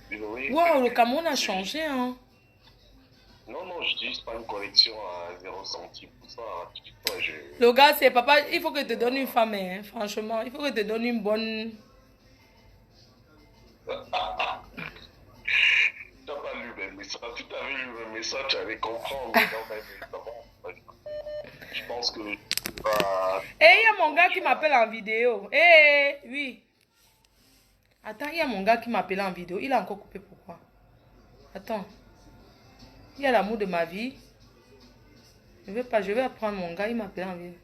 Oui. Wow, le Cameroun a changé, hein. Non, j'utilise pas une connexion à 0 centime pour ça. Le gars, c'est papa, il faut que je te donne une femme, hein, franchement. Il faut que je te donne une bonne... Tu n'as pas lu mes messages. Si tu avais lu mes messages, tu allais comprendre. Je pense que... Et il y a mon gars qui m'appelle en vidéo. Eh, oui. Attends, il y a mon gars qui m'appelle en vidéo. Il a encore coupé, pourquoi? Attends. Il y a l'amour de ma vie. Je vais apprendre mon gars, il m'appelle en vidéo.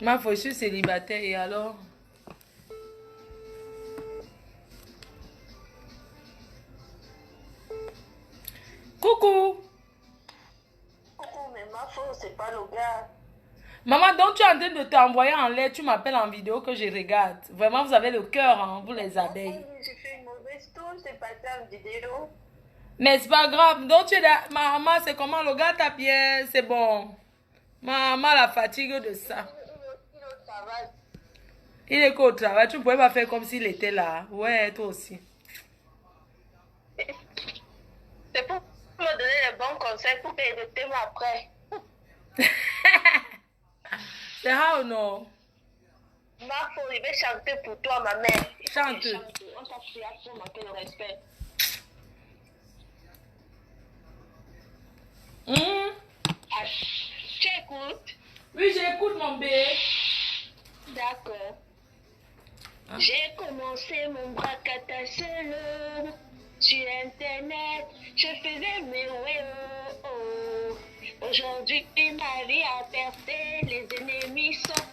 Ma foi, je suis célibataire et alors? Coucou! Coucou, mais ma faute, c'est pas le gars. Maman, donc tu es en train de t'envoyer en l'air, tu m'appelles en vidéo que je regarde. Vraiment, vous avez le cœur, hein, vous les abeilles. J'ai fait une mauvaise tour, c'est pas en vidéo. Mais c'est pas grave. Donc tu es là, maman, c'est comment le gars tape bien, c'est bon. Maman, la fatigue de ça. Il est au travail. Il est qu'au travail, tu ne pouvais pas faire comme s'il était là. Ouais, toi aussi. C'est pour me donner les bons conseils pour que je t'aime après. C'est how ou non? Ma faute, je vais chanter pour toi, ma mère. Chante. On t'a prié pour manquer le respect. Ah, tu écoutes? Oui, j'écoute mon bébé. D'accord. J'ai commencé mon bracata seul sur Internet. Je faisais mes ouais. Aujourd'hui, ma vie a percé. Les ennemis sont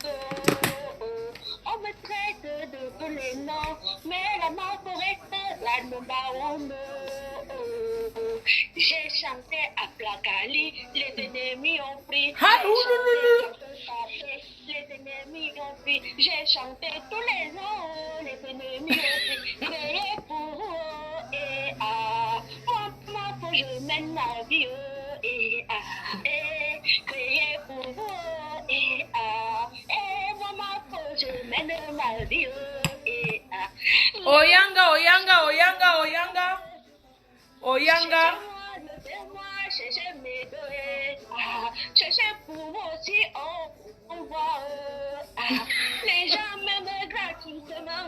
on me traite de tous les noms, mais la mort pourrait être la number 1. J'ai chanté à Placali, les ennemis ont pris. Les ennemis ont pris. J'ai chanté tous les ans, les ennemis ont pris. Priez pour eux, et ah. Moi, faut je mène ma vie, et ah. Priez pour eux, et ah. Et moi, de ma vie. Oyanga, Oyanga, Oyanga, Oyanga. Oyanga. Laissez-moi chercher mes deux. Chercher pour vous aussi, on voit. Les gens m'aiment gratuitement.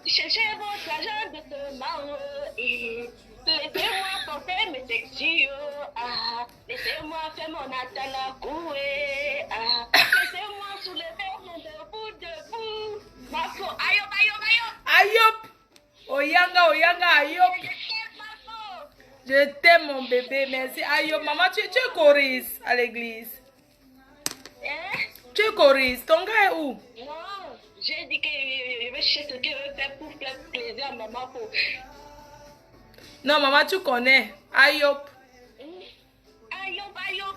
Cherchez votre argent de seulement. Laissez-moi porter mes sexy. Laissez-moi faire mon atalakou. Laissez-moi soulever mon debout. Ma faux, ayop, ayop, ayop. Ayop. Oyanga, Oyanga, Ayop. Je t'aime mon bébé, merci. Ayop, maman, tu es choriste à l'église. Tu es choriste, ton gars est où? Non, j'ai dit que je vais chercher ce que je veux faire pour faire plaisir à maman. Non, maman, tu connais. Ayop. Ayop, ayop.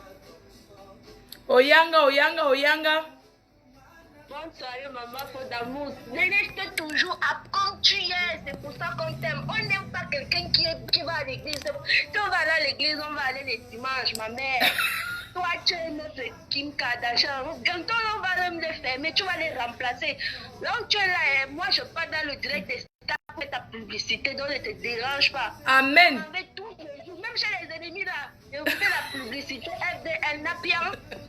Oyanga, Oyanga, Oyanga. Bonne soirée, maman, faut d'amour. Reste toujours à comme tu es. C'est pour ça qu'on t'aime. On n'aime pas quelqu'un qui va à l'église. Si on va aller à l'église, on va aller les dimanches, ma mère. Toi, tu es notre Kim Kardashian. Bientôt, on va même les fermer. Tu vas les remplacer. Donc, tu es là. Et moi, je pars dans le direct des stars pour ta publicité. Donc, ne te dérange pas. Amen. Avec tous les jours, même chez les ennemis, là, je fais la publicité. FDL n'a bien.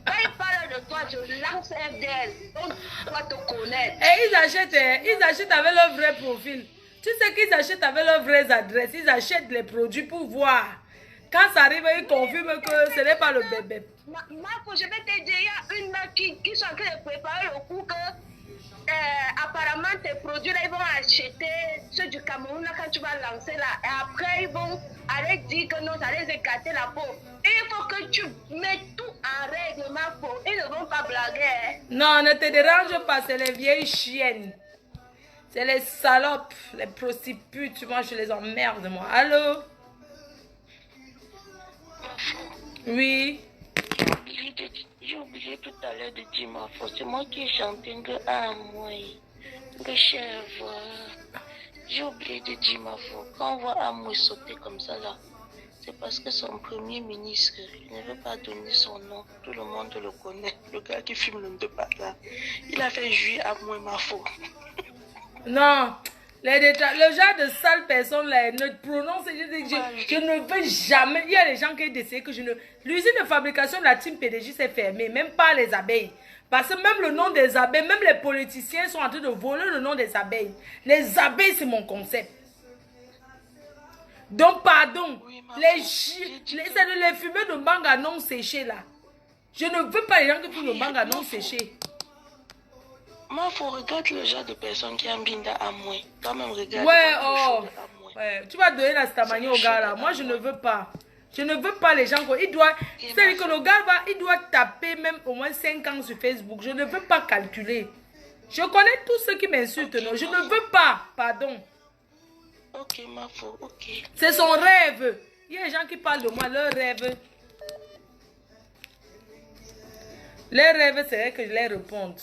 Quand ils parlent de toi, je lance FDL. Donc, tu dois te connaître. Et ils achètent avec leur vrai profil. Tu sais qu'ils achètent avec leurs vraies adresses. Ils achètent les produits pour voir. Quand ça arrive, ils confirment que ce n'est pas le bébé. Marco, je vais te dire, il y a une marque qui sont en train de préparer le coup que apparemment tes produits là, ils vont acheter ceux du Cameroun là, quand tu vas lancer là. Et après, ils vont aller dire que non, ça les écarter la peau. Et il faut que tu mettes tout en règle, Marco. Ils ne vont pas blaguer. Hein. Non, ne te dérange pas, c'est les vieilles chiennes. C'est les salopes, les prostituées. Moi, je les emmerde, moi. Allô? Oui. J'ai oublié tout à l'heure de dire ma faute. C'est moi qui ai chanté que ah moi, que chèvre. J'ai oublié de dire ma faute. Quand on voit Amoué sauter comme ça là, c'est parce que son premier ministre ne veut pas donner son nom. Tout le monde le connaît. Le gars qui filme le débat là, il a fait jouer Amoué ma faute. Non. Le genre de sale personne là ne prononce. Je ne veux jamais. Il y a des gens qui décident que je ne. L'usine de fabrication de la team PDG s'est fermée, même pas les abeilles. Parce que même le nom des abeilles, même les politiciens sont en train de voler le nom des abeilles. Les abeilles, c'est mon concept. Donc, pardon, Oui, c'est les fumées de manga non séchées là. Je ne veux pas les gens qui fument le manga non séché. Moi, faut regarder le genre de personne qui aime Binda à moi. Quand même, regarde. Ouais, oh. Ouais. Tu vas donner la stamanie au gars là. Moi, je ne veux pas. Je ne veux pas les gens. C'est-à-dire que le gars il doit taper même au moins 5 ans sur Facebook. Je ne veux pas calculer. Je connais tous ceux qui m'insultent. Okay, non, je ne veux pas. Pardon. Ok, ma faute, ok. C'est son rêve. Il y a des gens qui parlent de moi, leur rêve. Les rêves, c'est vrai que je les réponde.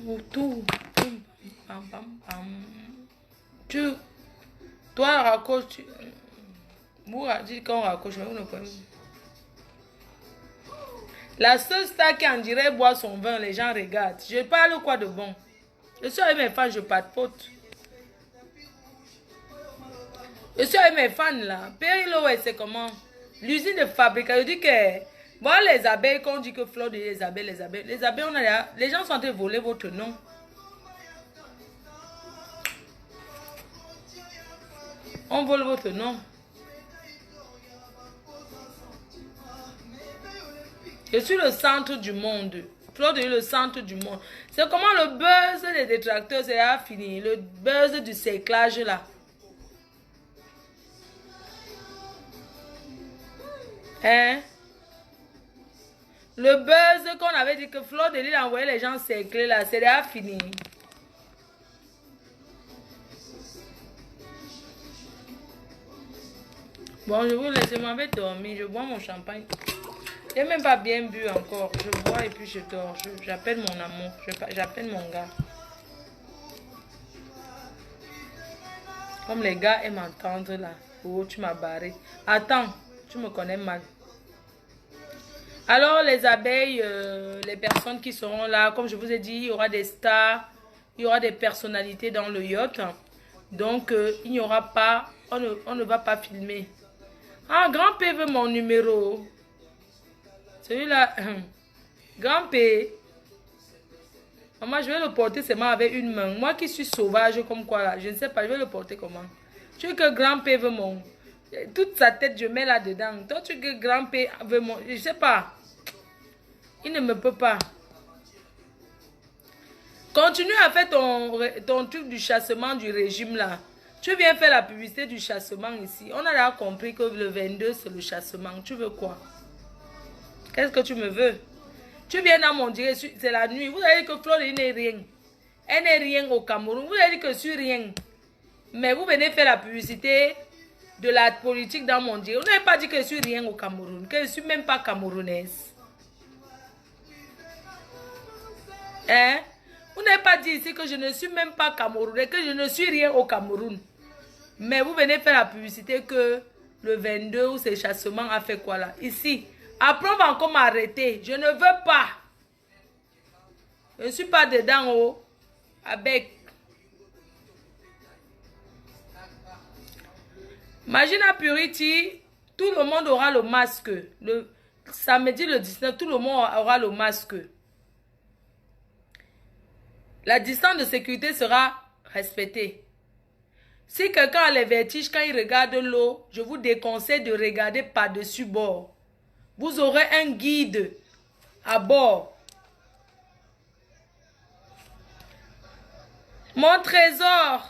Autour. Toi, raccroche. Vous dites qu'on raccroche, mais vous ne pouvez pas. La seule star qui en dirait boire son vin, les gens regardent. Je parle quoi de bon? Je suis avec mes fans, je papote. Je suis avec mes fans là. Périlo, c'est comment? L'usine de fabrication, je dis que. Bon, les abeilles, quand on dit que Flore de les abeilles, on a les gens sont en train de voler votre nom. On vole votre nom. Je suis le centre du monde. Flore de le centre du monde. C'est comment le buzz des détracteurs, c'est à fini. Le buzz du cerclage là. Hein? Le buzz qu'on avait dit que Flore de Lille envoyait les gens cercler là, c'est déjà fini. Bon, je vous laisse, je m'en vais dormir, je bois mon champagne. Je n'ai même pas bien bu encore, je bois et puis je dors. J'appelle mon amour, j'appelle mon gars. Comme les gars aiment entendre là. Oh, tu m'as barré. Attends, tu me connais mal. Alors, les abeilles, les personnes qui seront là, comme je vous ai dit, il y aura des stars, il y aura des personnalités dans le yacht. Donc, il n'y aura pas, on ne va pas filmer. Ah, Grand P veut mon numéro. Celui-là, Grand P. Maman, je vais le porter seulement avec une main. Moi qui suis sauvage comme quoi là, je ne sais pas, je vais le porter comment. Tu veux que Grand P veut mon... Toute sa tête, je mets là-dedans. Toi, tu veux que Grand P veut mon... Je ne sais pas. Il ne me peut pas. Continue à faire ton truc du chassement du régime là. Tu viens faire la publicité du chassement ici. On a déjà compris que le 22 c'est le chassement. Tu veux quoi? Qu'est-ce que tu me veux? Tu viens dans mon direct, c'est la nuit. Vous avez dit que Florine n'est rien. Elle n'est rien au Cameroun. Vous avez dit que je suis rien. Mais vous venez faire la publicité de la politique dans mon direct. Vous n'avez pas dit que je suis rien au Cameroun. Que je ne suis même pas camerounaise. Hein? Vous n'avez pas dit ici que je ne suis même pas camerounais. Que je ne suis rien au Cameroun. Mais vous venez faire la publicité que le 22 ou ce chassement a fait quoi là? Ici. Après, on va encore m'arrêter. Je ne veux pas. Je ne suis pas dedans, oh. Avec. Imagine à Purity, tout le monde aura le masque. Le samedi, le 19, tout le monde aura le masque. La distance de sécurité sera respectée. Si quelqu'un a les vertiges quand il regarde l'eau, je vous déconseille de regarder par-dessus bord. Vous aurez un guide à bord. Mon trésor.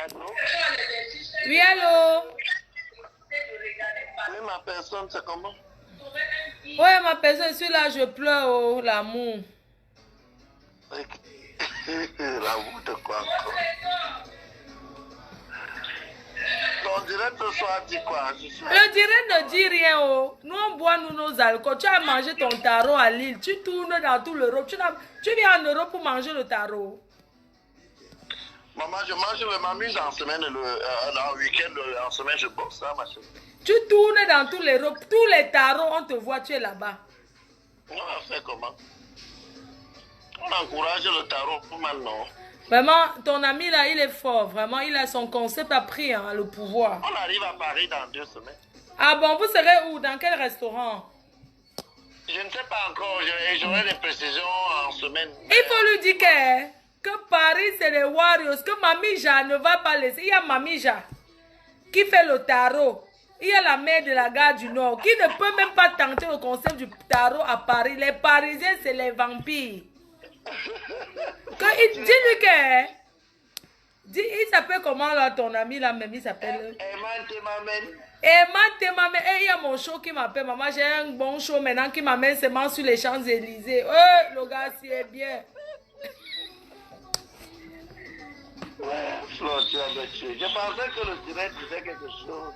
Allô? Oui, allô? Oui, ma personne, c'est comment? Oui, ma personne, je suis là, je pleure, oh, l'amour. L'amour de quoi encore? Ton direct ce soir dit quoi? Le direct ne dit rien, oh. Nous, on boit nous nos alcools. Tu as mangé ton tarot à Lille. Tu tournes dans tout l'Europe. Tu viens en Europe pour manger le tarot. Maman, je mange, je m'amuse en semaine, en week-end, en semaine, je bosse, hein, ma chérie. Tu tournes dans toute l'Europe. Tous les tarots, on te voit, tu es là-bas. On va faire comment? On encourage le tarot pour maintenant. Vraiment, ton ami là, il est fort. Vraiment, il a son concept a pris hein, le pouvoir. On arrive à Paris dans 2 semaines. Ah bon, vous serez où? Dans quel restaurant? Je ne sais pas encore, j'aurai des précisions en semaine. Il faut lui dire que Paris, c'est les Warriors. Que Mamija ne va pas laisser. Il y a Mamija qui fait le tarot. Il y a la mère de la gare du Nord qui ne peut même pas tenter le concept du tarot à Paris. Les Parisiens, c'est les vampires. Dis-lui que... il s'appelle comment là, ton ami là même, il s'appelle... Il y a mon show qui m'appelle. Maman, j'ai un bon show maintenant qui m'amène seulement sur les Champs-Élysées. Le gars, c'est bien. Flo, tu as tué. Je pensais que le direct disait quelque chose.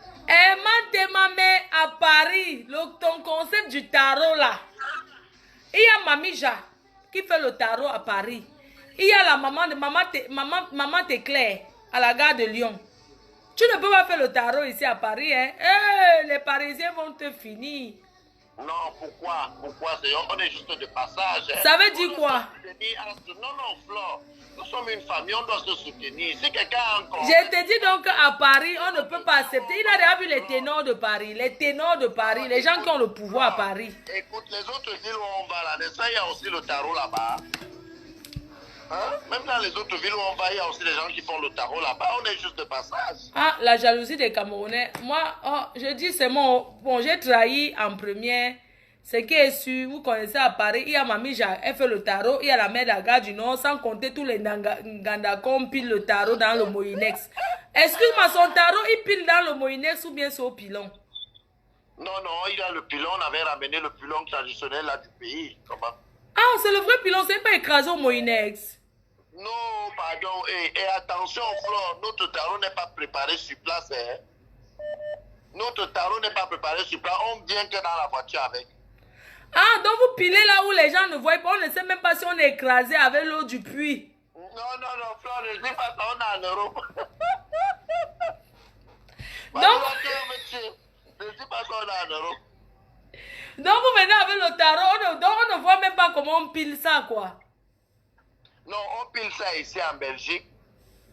À Paris, ton concept du tarot là. Il y a Mamija qui fait le tarot à Paris. Il y a la maman de maman Téclair à la gare de Lyon. Tu ne peux pas faire le tarot ici à Paris, hein? Les Parisiens vont te finir. Non, pourquoi? On est juste de passage. Hein? Ça veut dire quoi? Non, Flore. Nous sommes une famille, on doit se soutenir. Si quelqu'un a encore... Je te dis donc qu'à Paris, on ne peut pas accepter. Il a déjà vu les ténors de Paris. Les ténors de Paris, les gens qui ont le pouvoir à Paris. Écoute, les autres villes où on va là, il y a aussi le tarot là-bas. Hein? Même dans les autres villes où on va, il y a aussi des gens qui font le tarot là-bas. On est juste de passage. Ah, la jalousie des Camerounais. Moi, je dis c'est bon, j'ai trahi en première. Ce qui est sûr, vous connaissez à Paris, il y a Mamija, elle fait le tarot, il y a la mère de la gare du Nord, sans compter tous les Ngandakon pile le tarot dans le Moinex. Excuse-moi, son tarot, il pile dans le Moinex ou bien c'est au pilon? Non, il a le pilon, on avait ramené le pilon traditionnel là du pays. Comment? Ah, c'est le vrai pilon, c'est pas écrasé au Moinex. Non, pardon, et attention, Flore, notre tarot n'est pas préparé sur place. Hein. Notre tarot n'est pas préparé sur place, on vient que dans la voiture avec. Ah, donc vous pilez là où les gens ne voient pas, on ne sait même pas si on est écrasé avec l'eau du puits. Non, Flore, ne dis pas ça, on est en Europe. Donc... Ne dis pas qu'on est en Europe. Donc vous venez avec le tarot, donc on ne voit même pas comment on pile ça, quoi. Non, on pile ça ici en Belgique.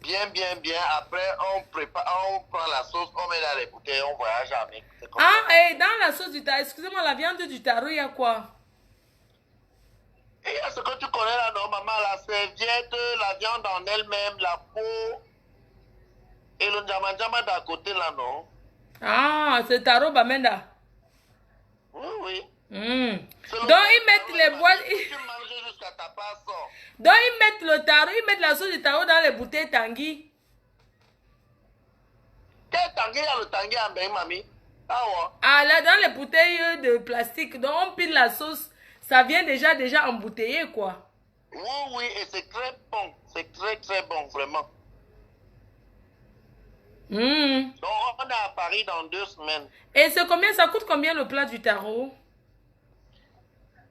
Bien, bien, bien. Après, on prépare, on prend la sauce, on met dans les bouteilles, on voyage avec. Ah, et dans la sauce du tarot, excusez-moi, la viande du tarot, il y a quoi? Et il y a ce que tu connais là, normalement, la serviette, la viande en elle-même, la peau, et le njama d'à côté là, non? Ah, c'est tarot Bamenda. Oui, oui. Donc ils mettent les boîtes. Tu manges jusqu'à ta passe. Donc ils mettent le tarot, ils mettent la sauce du tarot dans les bouteilles Tanguy. Quel Tanguy? Il y a le Tanguy en bain, mamie. Ah ouais. Ah là, dans les bouteilles de plastique, donc on pile la sauce, ça vient déjà embouteillé, quoi. Oui, oui, et c'est très bon. C'est très, très bon, vraiment. Donc on est à Paris dans 2 semaines. Et c'est combien, ça coûte combien le plat du tarot?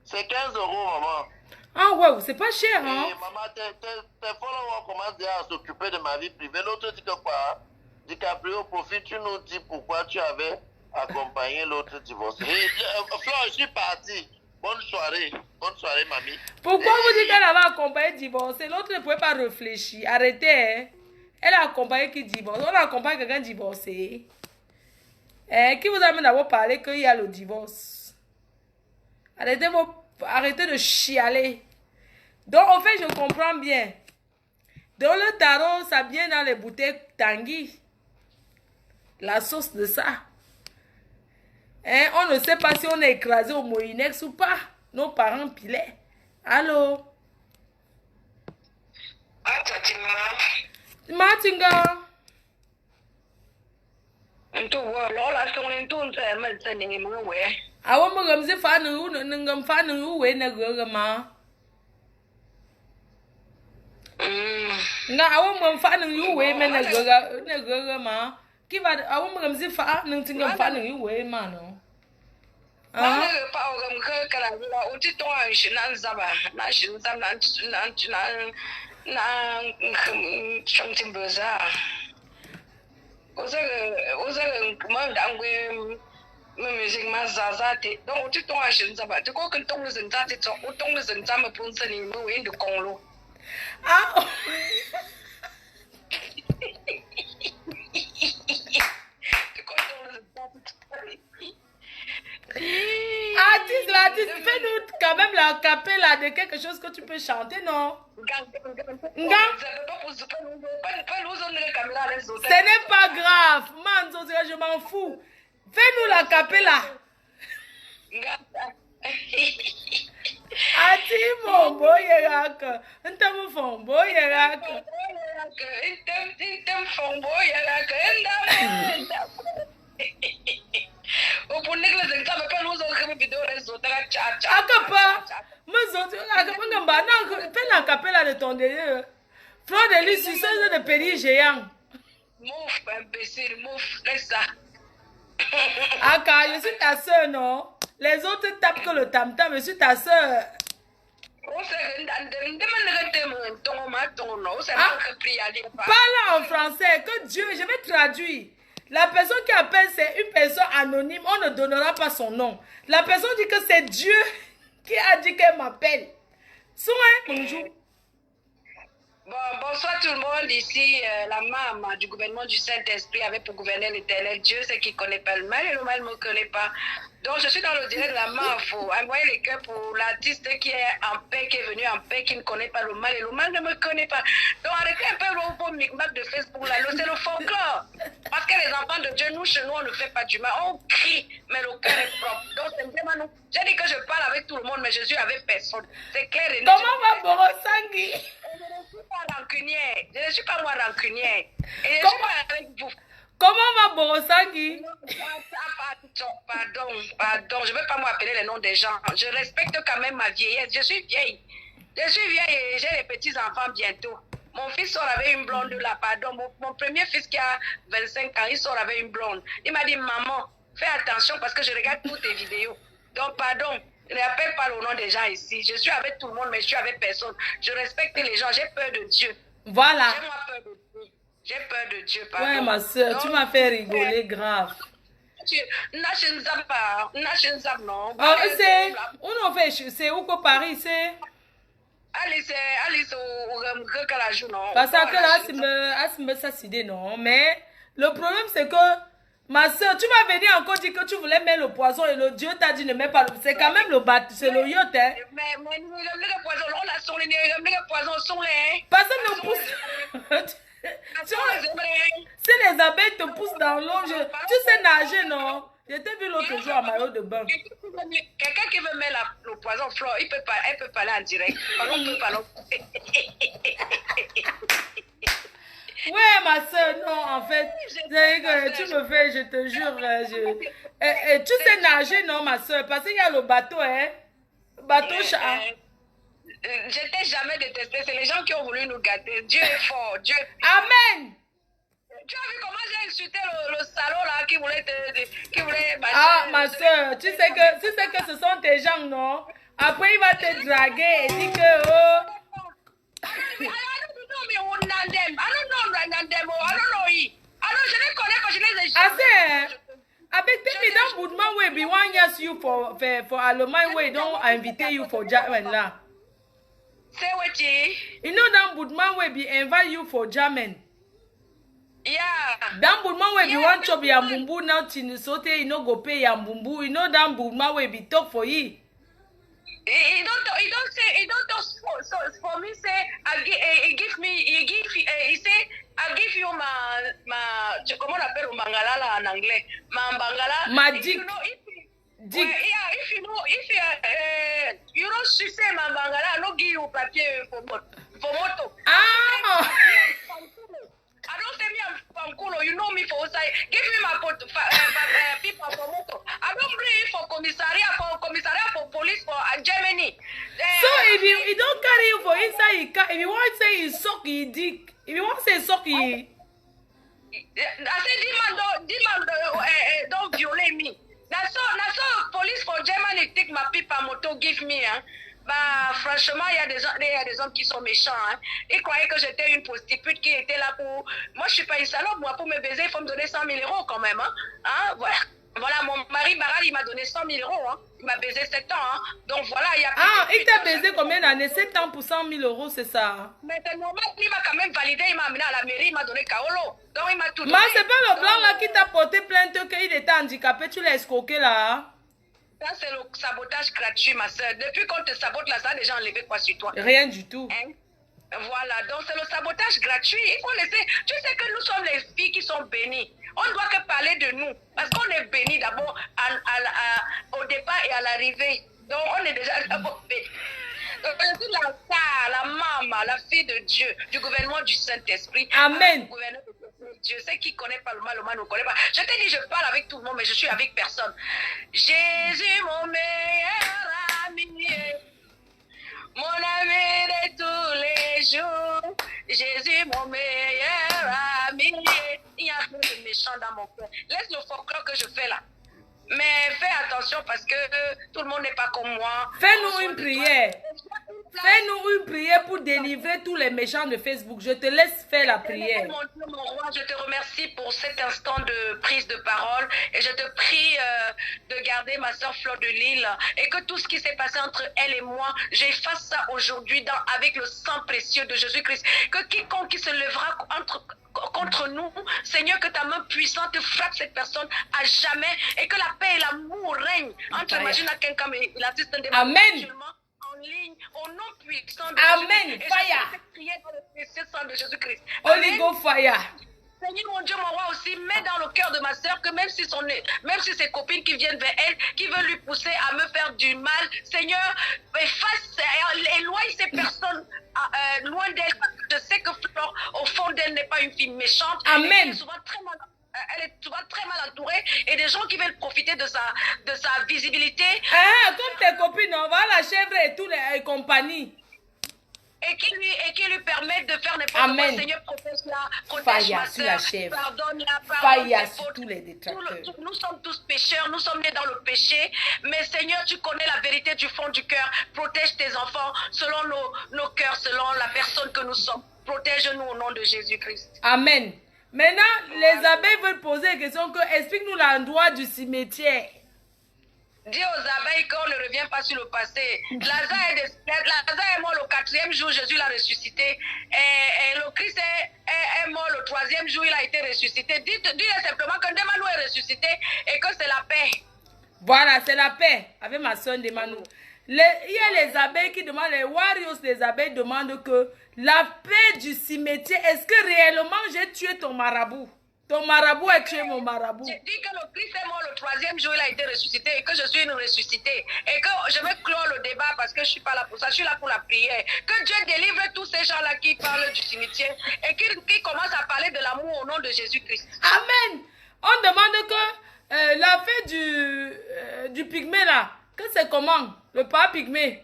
C'est 15 euros, maman. Ah ouais, c'est pas cher, hein? Et maman, tes followers commencent déjà à s'occuper de ma vie privée. L'autre dit que quoi? DiCaprio, profite, tu nous dis pourquoi tu avais accompagné l'autre divorcé. Flore, je suis parti. Bonne soirée, mamie. Pourquoi vous dites qu'elle avait accompagné divorcé? L'autre ne pouvait pas réfléchir. Arrêtez, hein? Elle a accompagné qui divorce? On a accompagné quelqu'un divorcé. Qui vous amène à vous parler qu'il y a le divorce? Arrêtez de chialer. Donc, en fait, je comprends bien. Dans le tarot, ça vient dans les bouteilles Tanguy. La sauce de ça. On ne sait pas si on est écrasé au Moïnex ou pas. Nos parents pilaient. Allô? Martinga. Awo mo gamze fa nu ngam fa nu we na go ma. Na awo mo fa nu yu we me na go ma. Ki ba awo mo gamze fa nu tingam fa nu yu we ma no. Ah pa o gam ka kala la o ti to an shi nan zaba na shi zam na something bizarre. Oza ma dangwe music ma zazate donc tu ton achin ça va tu ko kan tong le zenzate to o tong le zenzame punsa ni mo we ndo konglo Ah. Artiste, fais-nous quand même la capella de quelque chose que tu peux chanter, non? Ce n'est pas grave. Manzo, je m'en fous. Fais-nous la capella. Ati mon boyerak. Ntamu fon boyerak. Fais la capella de ton délire. Fleur de lys, suceuse de péris géant. Mouf, imbécile, mouf, laisse ça. Aka, je suis ta soeur, non? Les autres tapent que le tam-tam, je suis ta soeur. Parle en français, que Dieu, je vais traduire. La personne qui appelle, c'est une personne anonyme, on ne donnera pas son nom. La personne dit que c'est Dieu qui a dit qu'elle m'appelle. Soin, bonjour. Bonsoir tout le monde. Ici, la maman du gouvernement du Saint-Esprit avait pour gouverner l'éternel Dieu, c'est qui ne connaît pas le mal et le mal ne me connaît pas. Donc, je suis dans le direct de la main. Il faut envoyer les cœurs pour l'artiste qui est en paix, qui est venu en paix, qui ne connaît pas le mal et le mal ne me connaît pas. Donc, arrêtez un peu le beau micmac de Facebook là. C'est le folklore. Parce que les enfants de Dieu, nous, chez nous, on ne fait pas du mal. On crie, mais le cœur est propre. Donc, c'est vraiment nous. J'ai dit que je parle avec tout le monde, mais je suis avec personne. C'est clair et net. Comment va Borosangui? Je ne suis pas rancunière. Je ne suis pas moi rancunière. Et je suis pas avec vous. Comment va Borosangui? Pardon, je ne veux pas m'appeler les noms des gens. Je respecte quand même ma vieillesse. Je suis vieille et j'ai les petits-enfants bientôt. Mon fils sort avec une blonde là, pardon. Mon premier fils qui a 25 ans, il sort avec une blonde. Il m'a dit, maman, fais attention parce que je regarde toutes tes vidéos. Donc, pardon, ne rappelle pas le nom des gens ici. Je suis avec tout le monde, mais je suis avec personne. Je respecte les gens, j'ai peur de Dieu. Voilà. J'ai peur de Dieu, pardon. Ouais, ma soeur, tu m'as fait rigoler grave. non. Ah, c'est où on fait, c'est où qu'au Paris, c'est Alice au Calajou, non. parce que là, c'est me ça s'idée, non. Mais le problème, c'est que ma soeur, tu m'as venu encore dire que tu voulais mettre le poison et le Dieu t'a dit ne mets pas le. C'est quand même le bateau, c'est le yacht, hein. Mais le poison, on a son les poisons sont les. Parce que nous pousse. Si les abeilles te poussent dans l'eau, tu sais nager, non? Je t'ai vu l'autre jour à maillot de bain. Quelqu'un qui veut mettre le poison Flore, elle peut pas aller en direct. On peut pas non. Ouais, ma soeur, non, en fait, tu me fais, je te jure, tu sais nager, non, ma soeur, parce qu'il y a le bateau, hein, bateau chat. Je t'ai jamais détesté, c'est les gens qui ont voulu nous gâter. Dieu est fort, Dieu est puissant. Amen. Tu as vu comment j'ai insulté le salaud là qui voulait Ah, ma soeur, tu sais que ce sont tes gens, non? Après, il va te draguer et dire que, oh. Je les connais parce que je les ai jamais. Avec tes dans Boudman way, be one yes you for Allemagne way, don't invite you for German là. C'est what you know that Boudman way be invite you for German. Yeah. That Boudman way be one chop ya mbumbu now Tinisote, you know go pay ya mbumbu. You know that Boudman way be talk for you. He don't talk for me say he say I give you ma comment on appelle mangala là en anglais ma mangala magic dick. Yeah, if you don't say ma mangala I no give you papier for moto. Ah. I don't say me I'm Pankulo, you know me for outside. Give me my people for moto. I don't bring it for commissariat for police for Germany. So if you don't carry you for inside, if you want to say you suck your dick, if you want to say suck your... I said, don't violate me. That's so police for Germany take my people moto give me, hein. Bah, franchement, il y a des hommes qui sont méchants. Hein. Ils croyaient que j'étais une prostituée qui était là pour... Moi, je suis pas une salope. Moi, pour me baiser, il faut me donner 100 000 € quand même. Hein? Voilà. Voilà, mon mari Baral, il m'a donné 100 000 €. Hein. Il m'a baisé 7 ans. Hein. Donc voilà, il y a... Ah, il t'a baisé combien d'années? 7 ans pour 100 000 €, c'est ça? Mais c'est normal, il m'a quand même validé. Il m'a amené à la mairie, il m'a donné Kaolo. Donc il m'a tout donné. Mais c'est pas le blanc là qui t'a porté plainte qu'il était handicapé, tu l'as escroqué là? Hein? Ça, c'est le sabotage gratuit, ma soeur. Depuis qu'on te sabote là, ça a déjà enlevé quoi sur toi? Rien du tout. Hein? Voilà, donc c'est le sabotage gratuit. Il faut laisser... Tu sais que nous sommes les filles qui sont bénies. On ne doit que parler de nous. Parce qu'on est bénis d'abord au départ et à l'arrivée. Donc on est déjà d'abord bénis. Donc je suis la star, la maman, la fille de Dieu, du gouvernement du Saint-Esprit. Amen. Dieu sait qui connaît pas le mal ne connaît pas. Je t'ai dit, je parle avec tout le monde, mais je suis avec personne. Jésus, mon meilleur ami, mon ami de tous les jours. Jésus, mon meilleur ami. Il y a un peu de méchant dans mon cœur. Laisse le folklore que je fais là. Mais fais attention parce que tout le monde n'est pas comme moi. Fais-nous une prière. Fais-nous une prière pour délivrer tous les méchants de Facebook. Je te laisse faire la prière. Mon Dieu, mon roi, je te remercie pour cet instant de prise de parole. Et je te prie de garder ma soeur Flore de Lille. Et que tout ce qui s'est passé entre elle et moi, j'efface ça aujourd'hui avec le sang précieux de Jésus-Christ. Que quiconque qui se lèvera contre nous, Seigneur, que ta main puissante frappe cette personne à jamais et que la paix et l'amour règnent entre Magina Kenkam et l'assistant des Amen. En ligne, au nom puissant de Amen. Jésus. Fire. Et je prier dans le précieux sang de Jésus-Christ. Holy Go fire. Seigneur, mon Dieu, mon roi aussi, mets dans le cœur de ma soeur que même si ses copines qui viennent vers elle, qui veulent lui pousser à me faire du mal, Seigneur, éloigne ces personnes loin d'elle. Je sais que Flore, au fond d'elle, n'est pas une fille méchante. Amen. Elle est souvent très mal entourée et des gens qui veulent profiter de sa visibilité. Ah, comme tes copines, on va à la chèvre et tous les compagnies. Et qui lui permettent de faire n'importe quoi. Seigneur, protège-la, protège ma soeur, pardonne-la, pardonne sur tous les détracteurs. Nous sommes tous pécheurs, nous sommes nés dans le péché, mais Seigneur, tu connais la vérité du fond du cœur. Protège tes enfants selon nos cœurs, selon la personne que nous sommes. Protège-nous au nom de Jésus-Christ. Amen. Maintenant, les abeilles veulent poser la question que explique-nous l'endroit du cimetière. Dis aux abeilles qu'on ne revient pas sur le passé. Lazare est mort le 4e jour, Jésus l'a ressuscité. Et le Christ est mort le 3e jour, il a été ressuscité. Dis simplement que Ndemanou est ressuscité et que c'est la paix. Voilà, c'est la paix avec ma soeur Ndemanou. Il y a les abeilles qui demandent, les warriors des abeilles demandent que la paix du cimetière, est-ce que réellement j'ai tué ton marabout? Ton marabout a tué mon marabout. Je dis que le Christ est mort le 3e jour, il a été ressuscité et que je suis une ressuscitée. Et que je vais clore le débat parce que je ne suis pas là pour ça, je suis là pour la prière. Que Dieu délivre tous ces gens-là qui parlent du cimetière et qui commencent à parler de l'amour au nom de Jésus-Christ. Amen. On demande que la fête du pygmée là, que c'est comment? Le pas pygmée.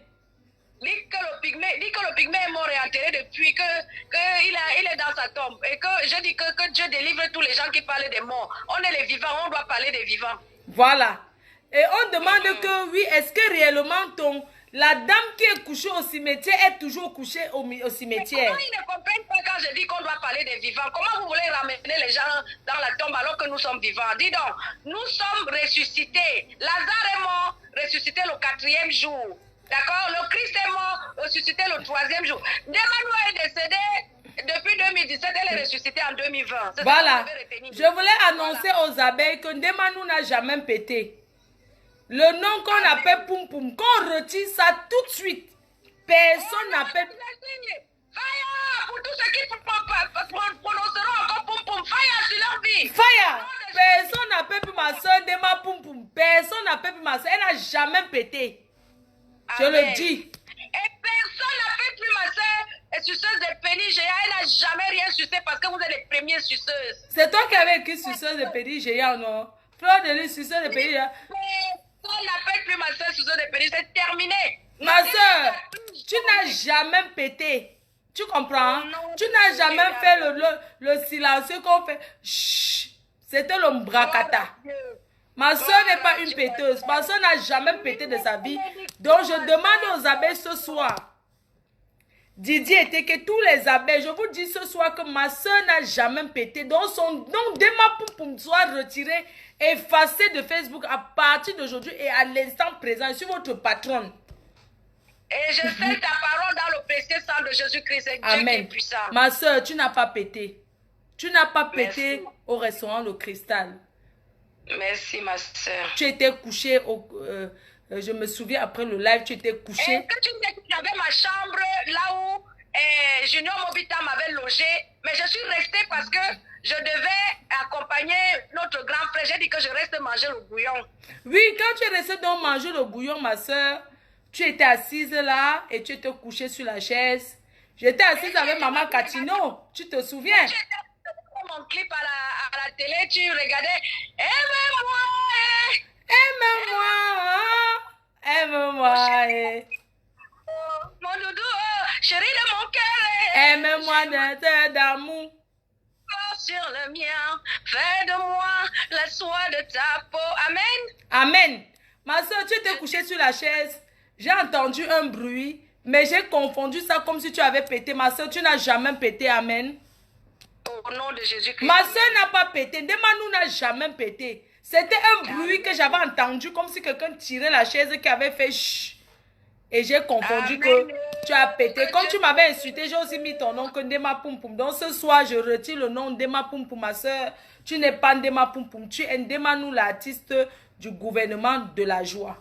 Dis que le pygmée est mort et enterré depuis, qu'il est dans sa tombe. Et que je dis que Dieu délivre tous les gens qui parlent des morts. On est les vivants, on doit parler des vivants. Voilà. Et on demande que oui, est-ce que réellement la dame qui est couchée au cimetière est toujours couchée au cimetière? Comment ils ne comprennent pas quand je dis qu'on doit parler des vivants? Comment vous voulez ramener les gens dans la tombe alors que nous sommes vivants? Dis donc, nous sommes ressuscités. Lazare est mort, ressuscité le 4e jour. D'accord? Le Christ est mort, ressuscité le 3e jour. Ndemanou est décédée depuis 2017, elle est ressuscitée en 2020. Voilà. Je voulais annoncer aux abeilles que Ndemanou n'a jamais pété. Le nom qu'on appelle Poum Poum, qu'on retire ça tout de suite. Personne n'appelle... Fire! Pour tous ceux qui prononceront encore Poum Poum, fire sur leur vie. Fire! Personne n'appelle plus ma soeur Ndema Poum Poum. Personne n'appelle plus ma soeur. Elle n'a jamais pété. Je le dis. Et personne n'appelle plus ma soeur suceuse de pénis géants. Elle n'a jamais rien sucé parce que vous êtes les premiers suceuses. C'est toi qui avais écrit suceuse de pénis géants, non? Fleur de lys, suceuse de pénis géants. Personne n'appelle plus ma soeur suceuse de pénis. C'est terminé. Ma soeur, tu n'as jamais pété. Tu comprends? Tu n'as jamais fait le silencieux qu'on fait. Chut. C'était l'ombracata. Ma soeur n'est pas une péteuse. Ma soeur n'a jamais pété de sa vie. Donc je demande aux abeilles ce soir. Didier était que tous les abeilles, je vous dis ce soir que ma soeur n'a jamais pété. Donc son nom Ndema Poum Poum soit retiré, effacé de Facebook à partir d'aujourd'hui et à l'instant présent. Je suis votre patronne. Et je scelle ta parole dans le précieux sang de Jésus-Christ. Dieu qui est puissant. Ma soeur, tu n'as pas pété. Tu n'as pas pété. Merci. Au restaurant Le Cristal. Merci, ma soeur. Tu étais couchée je me souviens après le live, tu étais couchée. Et que tu me dis que j'avais ma chambre là où Junior Mobita m'avait logé, mais je suis restée parce que je devais accompagner notre grand frère. J'ai dit que je reste manger le bouillon. Oui, quand tu es restée donc manger le bouillon, ma soeur, tu étais assise là et tu étais couchée sur la chaise. J'étais assise avec maman Catino, tu te souviens? Mon clip à la télé, tu regardais. Aime-moi, aime-moi, mon doudou, chéri de mon cœur. Aime-moi d'amour. Sur le mien, fais de moi la soie de ta peau. Amen. Amen. Ma soeur, tu étais couchée sur la chaise. J'ai entendu un bruit, mais j'ai confondu ça comme si tu avais pété. Ma soeur, tu n'as jamais pété. Amen. Au nom de Jésus-Christ. Ma soeur n'a pas pété. Ndemanou n'a jamais pété. C'était un bruit que j'avais entendu comme si quelqu'un tirait la chaise qui avait fait chut. Et j'ai confondu que tu as pété. Comme tu m'avais insulté, j'ai aussi mis ton nom que Ndema Poum Poum. Donc ce soir, je retire le nom Ndema Poum Poum. Ma soeur, tu n'es pas Ndema Poum Poum. Tu es Ndemanou, l'artiste du gouvernement de la joie.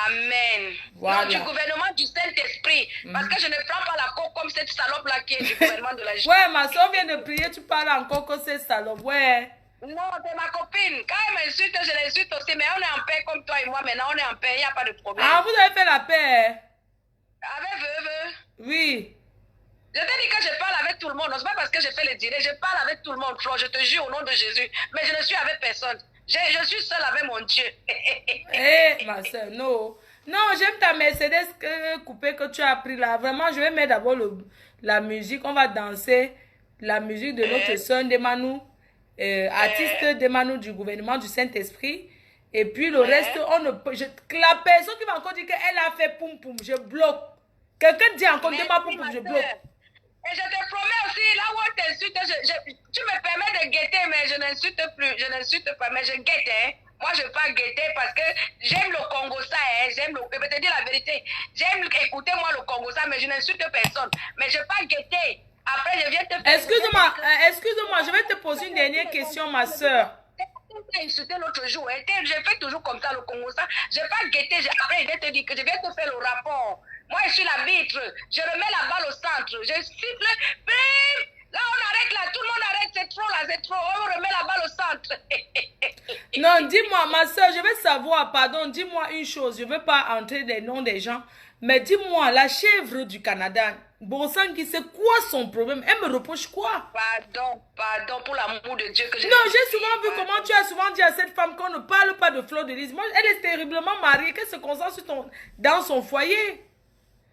Amen. Voilà. Non, du gouvernement du Saint-Esprit. Parce que je ne prends pas la coque comme cette salope-là qui est du gouvernement de la joie. Ouais, ma soeur vient de prier, tu parles encore que c'est salope. Ouais. Non, c'est ma copine. Quand elle m'insulte, je l'insulte aussi. Mais on est en paix comme toi et moi. Maintenant, on est en paix. Il n'y a pas de problème. Ah, vous avez fait la paix. Avec veuve. Oui. Je t'ai dit que je parle avec tout le monde. C'est pas parce que je fais le dîner. Je parle avec tout le monde, Flo. Je te jure au nom de Jésus. Mais je ne suis avec personne. Je suis seule avec mon Dieu. Eh, ma soeur, non. Non, j'aime ta Mercedes coupée que tu as pris là. Vraiment, je vais mettre d'abord la musique. On va danser la musique de notre soeur Ndemanou, artiste Ndemanou du gouvernement du Saint-Esprit. Et puis le reste, on ne peut... la personne qui va encore dire qu'elle a fait poum poum, je bloque. Quelqu'un dit encore Ndema poum poum, je bloque. Et je te promets aussi, là où on t'insulte, tu me permets de guetter, mais je n'insulte plus, je n'insulte pas, mais je guette, hein. Moi, je ne vais pas guetter parce que j'aime le Congo ça, hein. Je vais te dire la vérité. J'aime écouter moi le Congo ça, mais je n'insulte personne. Mais je ne vais pas guetter. Après, je viens te faire... Excuse-moi, je vais te poser une dernière question, ma soeur. Tu insulté l'autre jour, hein. Je fais toujours comme ça le Congo ça. Je ne vais pas guetter, après je vais te dire que je viens te faire le rapport. Moi, je suis l'arbitre. Je remets la balle au centre. Je siffle. Bim! Là, on arrête là. Tout le monde arrête. C'est trop là, c'est trop. On remet la balle au centre. Non, dis-moi, ma soeur, je veux savoir, pardon, dis-moi une chose. Je ne veux pas entrer les noms des gens. Mais dis-moi, la chèvre du Canada, Borosangi, c'est quoi son problème? Elle me reproche quoi? Pardon, pour l'amour de Dieu que je... Non, j'ai souvent vu comment tu as souvent dit à cette femme qu'on ne parle pas de Fleur de Lys. Moi, elle est terriblement mariée, qu'elle se concentre sur dans son foyer.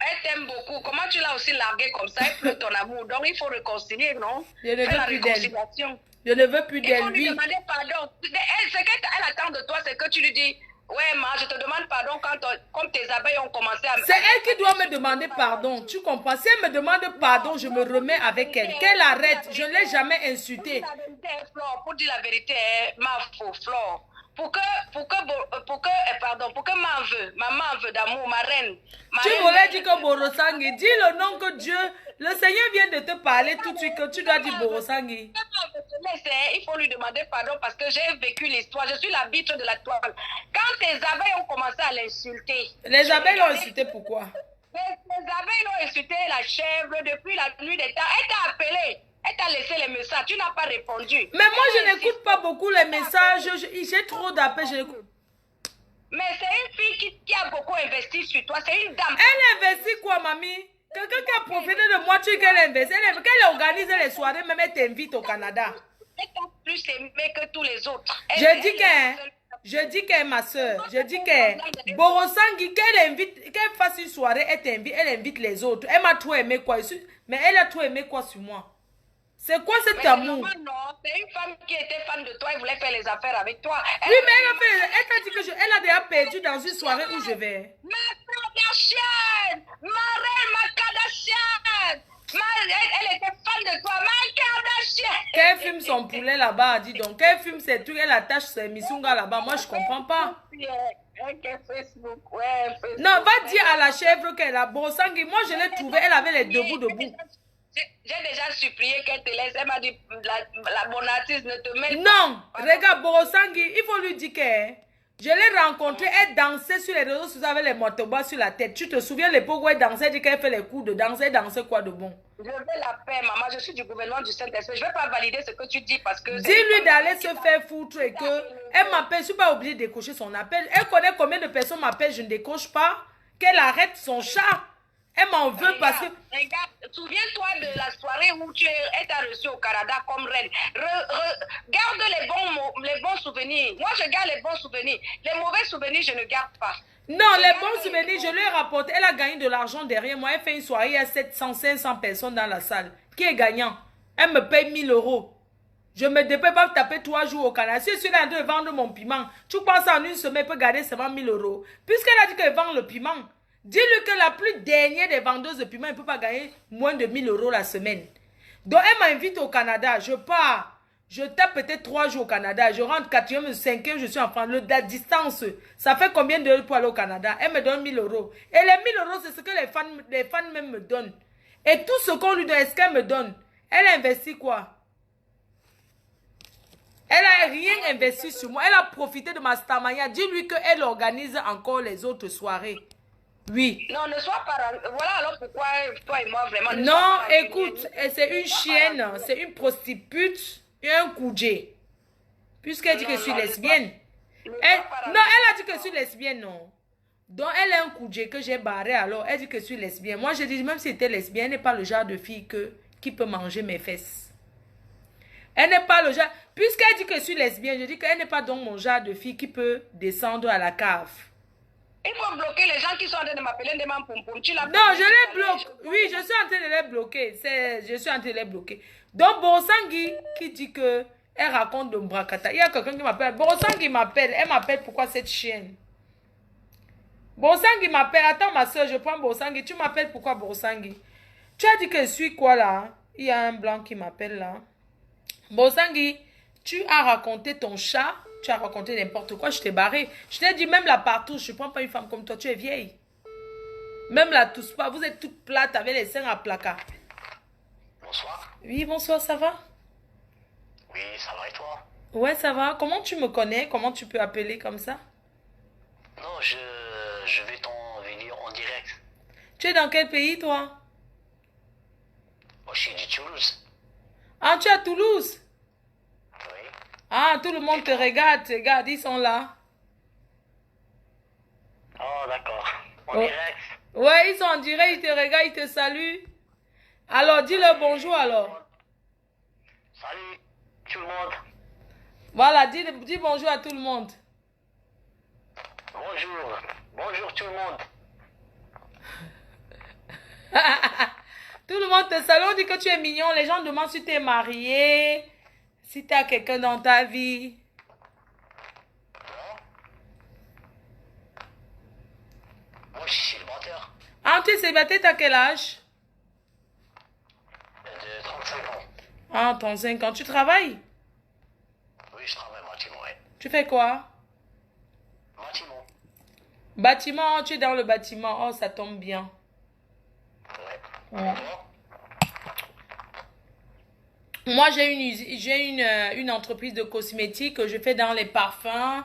Elle t'aime beaucoup. Comment tu l'as aussi larguée comme ça? Elle pleut ton amour. Donc, il faut réconcilier, non? Je ne veux plus d'elle. Je ne veux plus d'elle, lui. Il faut lui demander pardon. Ce qu'elle attend de toi, c'est que tu lui dis... Ouais, ma, je te demande pardon comme tes abeilles ont commencé à... C'est elle qui doit me demander pardon. Tu comprends? Si elle me demande pardon, je me remets avec elle. Qu'elle arrête. Je ne l'ai jamais insultée. Pour dire la vérité, ma faux, Flore. Pour que maman veut d'amour, ma reine. Tu voulais dire que Borosangi, dis le nom que Dieu, le Seigneur vient de te parler tout de suite, que tu dois dire Borosangi. Il faut lui demander pardon parce que j'ai vécu l'histoire, je suis l'arbitre de la toile. Quand tes abeilles ont commencé à l'insulter. Les abeilles l'ont insulté pourquoi? Les abeilles l'ont insulté, la chèvre, depuis la nuit des temps. Elle t'a appelé. Elle t'a laissé les messages, tu n'as pas répondu. Mais moi, je n'écoute pas beaucoup les messages. J'ai trop d'appels, je n'écoute. Mais c'est une fille qui a beaucoup investi sur toi, c'est une dame. Elle investit quoi, mamie? Quelqu'un qui a profité de moi, tu dis qu'elle investit. Qu'elle organise les soirées, même elle t'invite au Canada. Elle t'a plus aimé que tous les autres. Je dis qu'elle est ma soeur. Je dis qu'elle Borosangi, qu'elle fasse une soirée, elle invite les autres. Elle m'a trop aimé quoi? Mais elle a trop aimé quoi sur moi? C'est quoi cet amour? Non, c'est une femme qui était fan de toi et voulait faire les affaires avec toi. Oui, mais elle t'a dit que elle a déjà perdu dans une soirée où je vais. Ma Kardashian! Ma reine, ma Kardashian! Elle était fan de toi, ma Kardashian! Qu'elle fume son poulet là-bas, dis donc. Qu'elle fume ses trucs, elle attache ses missungas là-bas. Moi, je comprends pas. Facebook, non, va dire à la chèvre qu'elle a Borosangi. Moi, je l'ai trouvée, elle avait les debout debout. J'ai déjà supplié qu'elle te laisse. Elle m'a dit, la bonne artiste ne te met pas. Non, regarde, Borosangi, il faut lui dire que je l'ai rencontrée, elle dansait sur les réseaux sociaux avec les motobas sur la tête. Tu te souviens l'époque où elle dansait, elle dit qu'elle fait les coups de danse, elle dansait quoi de bon? Je veux la paix, maman, je suis du gouvernement du Saint-Esprit. Je ne vais pas valider ce que tu dis parce que... Dis-lui d'aller se faire foutre et que... Elle m'appelle, je ne suis pas obligée de décocher son appel. Elle connaît combien de personnes m'appellent, je ne décoche pas. Qu'elle arrête son chat. Elle m'en veut parce que... Regarde, souviens-toi de la soirée où elle t'a reçu au Canada comme reine. Garde les bons souvenirs. Moi, je garde les bons souvenirs. Les mauvais souvenirs, je ne garde pas. Non, les bons souvenirs, je lui ai rapporté. Elle a gagné de l'argent derrière moi. Elle fait une soirée, il y a 700, 500 personnes dans la salle. Qui est gagnant? Elle me paye 1000 €. Je ne me dépêche pas taper 3 jours au Canada. Si je suis là de vendre mon piment, tu penses en une semaine, elle peut garder seulement 1000 €. Puisqu'elle a dit qu'elle vend le piment, dis-lui que la plus dernière des vendeuses de piment, elle ne peut pas gagner moins de 1000 € la semaine. Donc, elle m'invite au Canada. Je pars. Je tape peut-être 3 jours au Canada. Je rentre 4e, 5e, je suis en France. La distance, ça fait combien d'heures pour aller au Canada? Elle me donne 1000 €. Et les 1000 €, c'est ce que les fans même me donnent. Et tout ce qu'on lui donne, est-ce qu'elle me donne? Elle a investi quoi? Elle n'a rien investi sur moi. Elle a profité de ma starmania. Dis-lui qu'elle organise encore les autres soirées. Oui. Non, ne sois pas... Voilà alors pourquoi toi et moi vraiment... Non, écoute, c'est une chienne, c'est une prostitute et un coudé. Puisqu'elle dit que je suis lesbienne. Non, elle a dit que je suis lesbienne, non. Donc, elle est un coudé que j'ai barré alors. Elle dit que je suis lesbienne. Moi, je dis, même si elle était lesbienne, elle n'est pas le genre de fille qui peut manger mes fesses. Elle n'est pas le genre... Puisqu'elle dit que je suis lesbienne, je dis qu'elle n'est pas donc mon genre de fille qui peut descendre à la cave. Il faut bloquer les gens qui sont en train de m'appeler des mampompom. Non, je les bloque. Oui, je suis en train de les bloquer. Je suis en train de les bloquer. Donc, Borosangi qui dit que elle raconte de Mbrakata. Il y a quelqu'un qui m'appelle. Borosangi m'appelle. Elle m'appelle pourquoi cette chienne. Borosangi m'appelle. Attends, ma soeur, je prends Borosangi. Tu m'appelles pourquoi Borosangi? Tu as dit que je suis quoi là? Il y a un blanc qui m'appelle là. Bosangui, tu as raconté ton chat. Tu as raconté n'importe quoi. Je t'ai barré. Je t'ai dit même la partout. Je ne prends pas une femme comme toi. Tu es vieille. Même la tous pas. Vous êtes toute plate avec les seins à placard. Bonsoir. Oui, bonsoir, ça va? Oui, ça va et toi? Ouais, ça va. Comment tu me connais? Comment tu peux appeler comme ça? Non, je vais t'en venir en direct. Tu es dans quel pays, toi? Moi, je suis de Toulouse. Ah, tu es à Toulouse? Oui. Ah, tout le monde te regarde. Regarde, ils sont là. Oh, d'accord. En Oh. direct. Ouais, ils sont en direct, ils te regardent, ils te saluent. Alors, dis-leur bonjour alors. Salut tout le monde. Voilà, dis bonjour à tout le monde. Bonjour. Bonjour tout le monde. Tout le monde te salue, on dit que tu es mignon. Les gens demandent si tu es marié, si tu as quelqu'un dans ta vie. Moi, je suis célibataire. Ah, tu es célibataire, t'as quel âge? De 35 ans. Ah, 35 ans. Tu travailles? Oui, je travaille bâtiment, ouais. Tu fais quoi? Bâtiment. Bâtiment, tu es dans le bâtiment. Oh, ça tombe bien. Ouais. Ouais. Toi? Moi, j'ai une entreprise de cosmétiques. Je fais dans les parfums.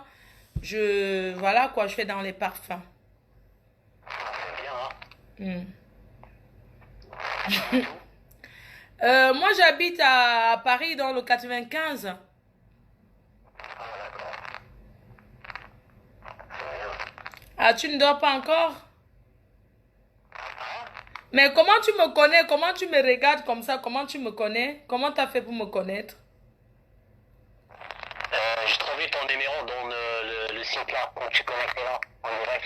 Voilà quoi, je fais dans les parfums. C'est bien, hein? Moi, j'habite à Paris dans le 95. Ah, d'accord. C'est bien. Ah, tu ne dors pas encore? Mais comment tu me connais? Comment tu me regardes comme ça? Comment tu me connais? Comment tu as fait pour me connaître? J'ai trouvé ton numéro dans le site là, quand tu connectes là, en direct.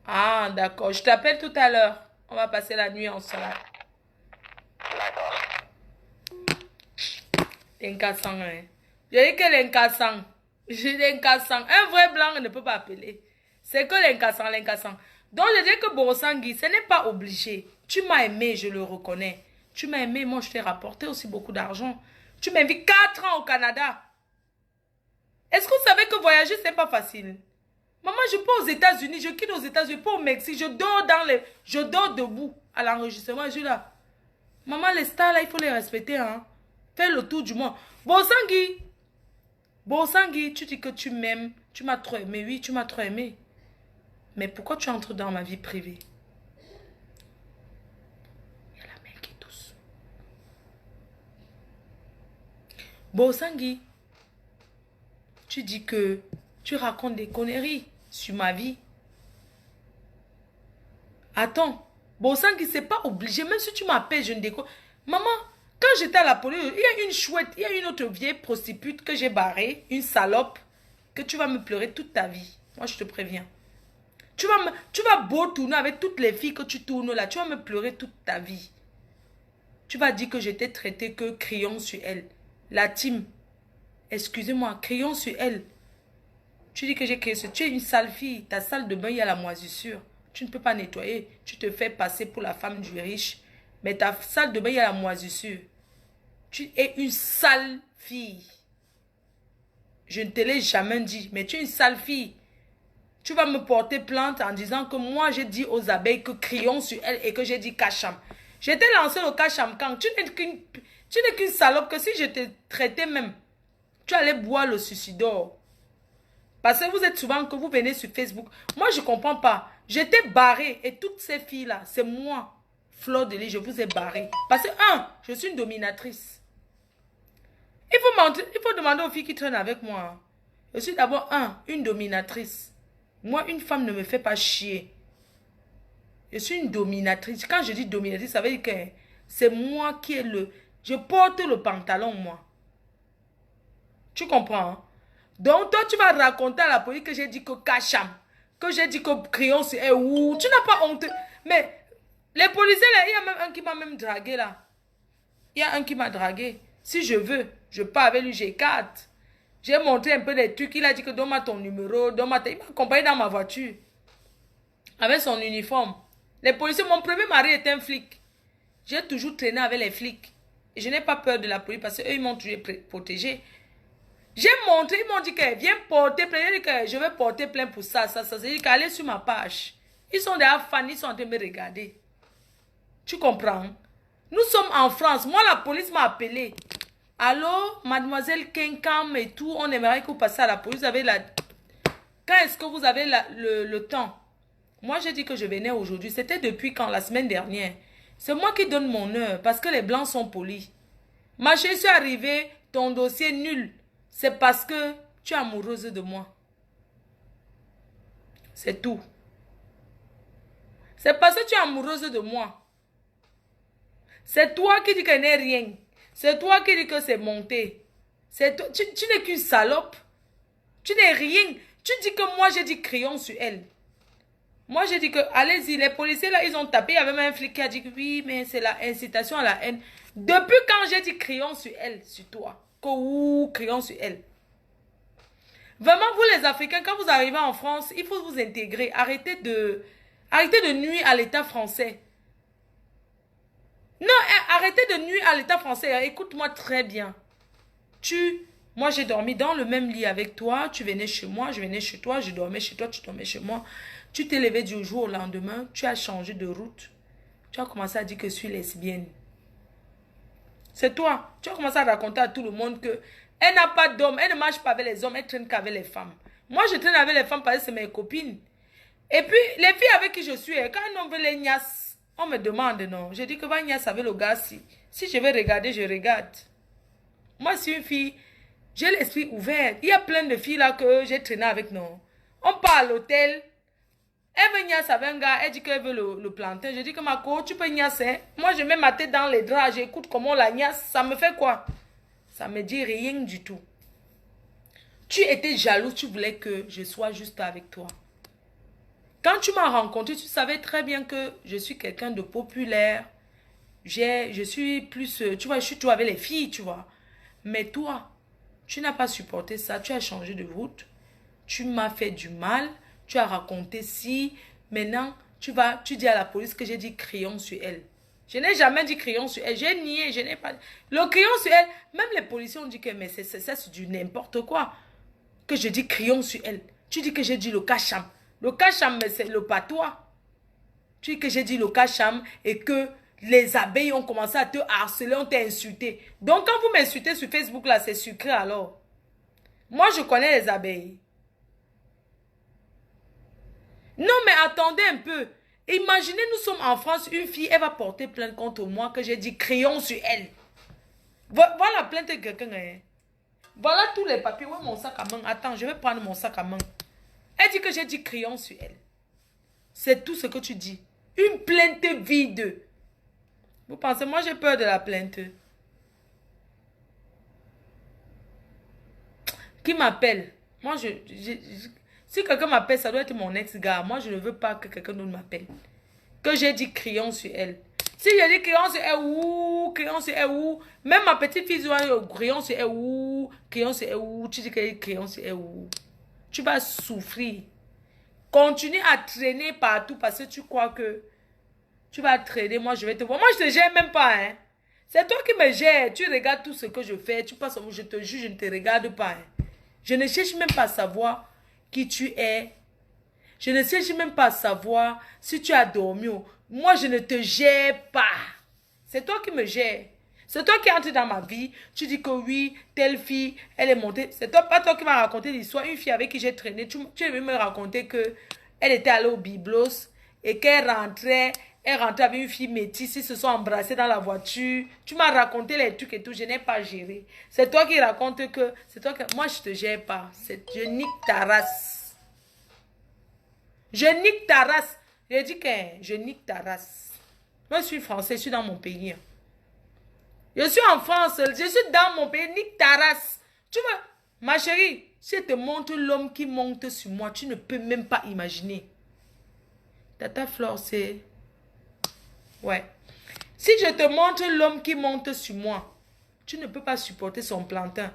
Ah, d'accord. Je t'appelle tout à l'heure. On va passer la nuit ensemble. D'accord. L'incassant, hein. Je dis que l'incassant. J'ai l'incassant. Un vrai blanc ne peut pas appeler. C'est que l'incassant. Donc, je dis que Borosangui, ce n'est pas obligé. Tu m'as aimé, je le reconnais. Tu m'as aimé, moi, je t'ai rapporté aussi beaucoup d'argent. Tu m'invites 4 ans au Canada. Est-ce que vous savez que voyager, ce n'est pas facile? Maman, je pars aux États-Unis, je quitte aux États-Unis, je pars au Mexique, je dors debout à l'enregistrement. Je suis là. Maman, les stars, là, il faut les respecter, hein. Fais le tour du monde. Bosangui, tu dis que tu m'aimes. Tu m'as trop aimé. Oui, tu m'as trop aimé. Mais pourquoi tu entres dans ma vie privée? Il y a la main qui tousse. Bosangui, tu dis que tu racontes des conneries sur ma vie. Attends, Bosangui, c'est pas obligé. Même si tu m'appelles, je ne déconne. Maman, quand j'étais à la police, il y a une chouette, il y a une autre vieille prostitute que j'ai barrée, une salope, que tu vas me pleurer toute ta vie. Moi, je te préviens. Tu vas beau tourner avec toutes les filles que tu tournes là. Tu vas me pleurer toute ta vie. Tu vas dire que je t'ai traité que crayon sur elle. La team. Excusez-moi, crayon sur elle. Tu dis que j'ai créé ce... Tu es une sale fille. Ta salle de bain, il y a la moisissure. Tu ne peux pas nettoyer. Tu te fais passer pour la femme du riche. Mais ta salle de bain, il y a la moisissure. Tu es une sale fille. Je ne te l'ai jamais dit. Mais tu es une sale fille. Tu vas me porter plainte en disant que moi, j'ai dit aux abeilles que crions sur elles et que j'ai dit cacham. J'ai t'ai lancé le cacham quand tu n'es qu'une salope que si je te traitais même, tu allais boire le suicidor. Parce que vous êtes souvent que vous venez sur Facebook. Moi, je ne comprends pas. J'étais barrée et toutes ces filles-là, c'est moi, Fleur de Lys, je vous ai barré. Parce que, je suis une dominatrice. Il faut demander aux filles qui traînent avec moi. Je suis d'abord, une dominatrice. Moi, une femme ne me fait pas chier. Je suis une dominatrice. Quand je dis dominatrice, ça veut dire que c'est moi qui ai je porte le pantalon, moi. Tu comprends, hein? Donc, toi, tu vas raconter à la police que j'ai dit que cacham, que j'ai dit que crayon, c'est tu n'as pas honte. Mais les policiers, là, il y a même un qui m'a même dragué, là. Il y a un qui m'a dragué. Si je veux, je pars avec lui, j'ai 4. J'ai montré un peu des trucs. Il a dit que donne-moi ton numéro, il m'a accompagné dans ma voiture. Avec son uniforme. Les policiers, mon premier mari était un flic. J'ai toujours traîné avec les flics. Et je n'ai pas peur de la police parce qu'eux, ils m'ont toujours protégé. J'ai montré, ils m'ont dit que viens porter plainte. J'ai dit que je vais porter plainte pour ça. C'est-à-dire qu'aller sur ma page. Ils sont déjà fans, ils sont en train de me regarder. Tu comprends? Nous sommes en France. Moi, la police m'a appelé. Allô, mademoiselle Kenkam et tout, on aimerait que vous passiez à la police. Vous avez la... Quand est-ce que vous avez le temps? Moi, j'ai dit que je venais aujourd'hui. C'était depuis quand? La semaine dernière. C'est moi qui donne mon heure parce que les blancs sont polis. Ma chérie, je suis arrivée, ton dossier nul. C'est parce que tu es amoureuse de moi. C'est tout. C'est parce que tu es amoureuse de moi. C'est toi qui dis qu'elle n'est rien. C'est toi qui dis que c'est monté. C'est toi. Tu n'es qu'une salope. Tu n'es rien. Tu dis que moi j'ai dit crayon sur elle. Moi j'ai dit que allez-y, les policiers là ils ont tapé. Il y avait même un flic qui a dit que oui mais c'est la incitation à la haine. Depuis quand j'ai dit crayon sur elle, sur toi. Que ouh, crayon sur elle. Vraiment vous les Africains quand vous arrivez en France, il faut vous intégrer. Arrêtez de nuire à l'État français. Non, arrêtez de nuire à l'État français. Écoute-moi très bien. Moi, j'ai dormi dans le même lit avec toi. Tu venais chez moi, je venais chez toi. Je dormais chez toi, tu dormais chez moi. Tu t'es levé du jour au lendemain. Tu as changé de route. Tu as commencé à dire que je suis lesbienne. C'est toi. Tu as commencé à raconter à tout le monde que elle n'a pas d'homme. Elle ne marche pas avec les hommes. Elle traîne qu'avec les femmes. Moi, je traîne avec les femmes parce que c'est mes copines. Et puis, les filles avec qui je suis, quand un homme veut les niasses, on me demande non. Je dis que va niasse avec le gars si. Si je vais regarder, je regarde. Moi, je suis une fille, j'ai l'esprit ouvert. Il y a plein de filles là que j'ai traîné avec, non. On part à l'hôtel. Elle veut niasse avec un gars, elle dit qu'elle veut le planter. Je dis que ma co, tu peux niasser. Moi, je mets ma tête dans les draps, j'écoute comment on la niasse. Ça me fait quoi? Ça me dit rien du tout. Tu étais jaloux, tu voulais que je sois juste avec toi. Quand tu m'as rencontré, tu savais très bien que je suis quelqu'un de populaire. Je suis plus... Tu vois, je suis toujours avec les filles, tu vois. Mais toi, tu n'as pas supporté ça. Tu as changé de route. Tu m'as fait du mal. Tu as raconté si. Maintenant, tu dis à la police que j'ai dit crayon sur elle. Je n'ai jamais dit crayon sur elle. J'ai nié, je n'ai pas... Le crayon sur elle, même les policiers ont dit que mais ça c'est du n'importe quoi. Que je dis crayon sur elle. Tu dis que j'ai dit le cacham. Le cacham, c'est le patois. Tu dis que j'ai dit le cacham et que les abeilles ont commencé à te harceler, ont t'insulté. Donc, quand vous m'insultez sur Facebook, là, c'est sucré alors. Moi, je connais les abeilles. Non, mais attendez un peu. Imaginez, nous sommes en France, une fille, elle va porter plainte contre moi que j'ai dit crayon sur elle. Voilà la plainte de quelqu'un. Hein. Voilà tous les papiers. Où est mon sac à main? Attends, je vais prendre mon sac à main. Elle dit que j'ai dit crayon sur elle. C'est tout ce que tu dis. Une plainte vide. Vous pensez, moi j'ai peur de la plainte. Qui m'appelle? Moi, si quelqu'un m'appelle, ça doit être mon ex-gars. Moi, je ne veux pas que quelqu'un d'autre m'appelle. Que j'ai dit crayon sur elle. Si j'ai dit crayon sur elle, ouh, crayon sur elle, ouh. Même ma petite fille, crayon sur elle, ouh, crayon sur elle, ouh. Tu dis qu'elle dit crayon sur elle, ouh. Tu vas souffrir. Continue à traîner partout parce que tu crois que tu vas traîner. Moi, je vais te voir. Moi, je te gère même pas. Hein. C'est toi qui me gères. Tu regardes tout ce que je fais. Tu passes, je te juge, je ne te regarde pas. Hein. Je ne cherche même pas à savoir qui tu es. Je ne cherche même pas à savoir si tu as dormi. Moi, je ne te gère pas. C'est toi qui me gères. C'est toi qui entres dans ma vie. Tu dis que oui, telle fille, elle est montée. C'est toi, pas toi qui m'as raconté l'histoire. Une fille avec qui j'ai traîné. Tu es venu me raconter qu'elle était allée au Biblos et qu'elle rentrait. Elle rentrait avec une fille métisse. Ils se sont embrassés dans la voiture. Tu m'as raconté les trucs et tout. Je n'ai pas géré. C'est toi qui racontes que... C'est toi qui... Moi, je ne te gère pas. Je nique ta race. Je nique ta race. Je dis que je nique ta race. Moi, je suis français. Je suis dans mon pays. Je suis en France, je suis dans mon pays, nique ta race. Tu vois, ma chérie, si je te montre l'homme qui monte sur moi, tu ne peux même pas imaginer. Tata Flore, c'est... Ouais. Si je te montre l'homme qui monte sur moi, tu ne peux pas supporter son plantain.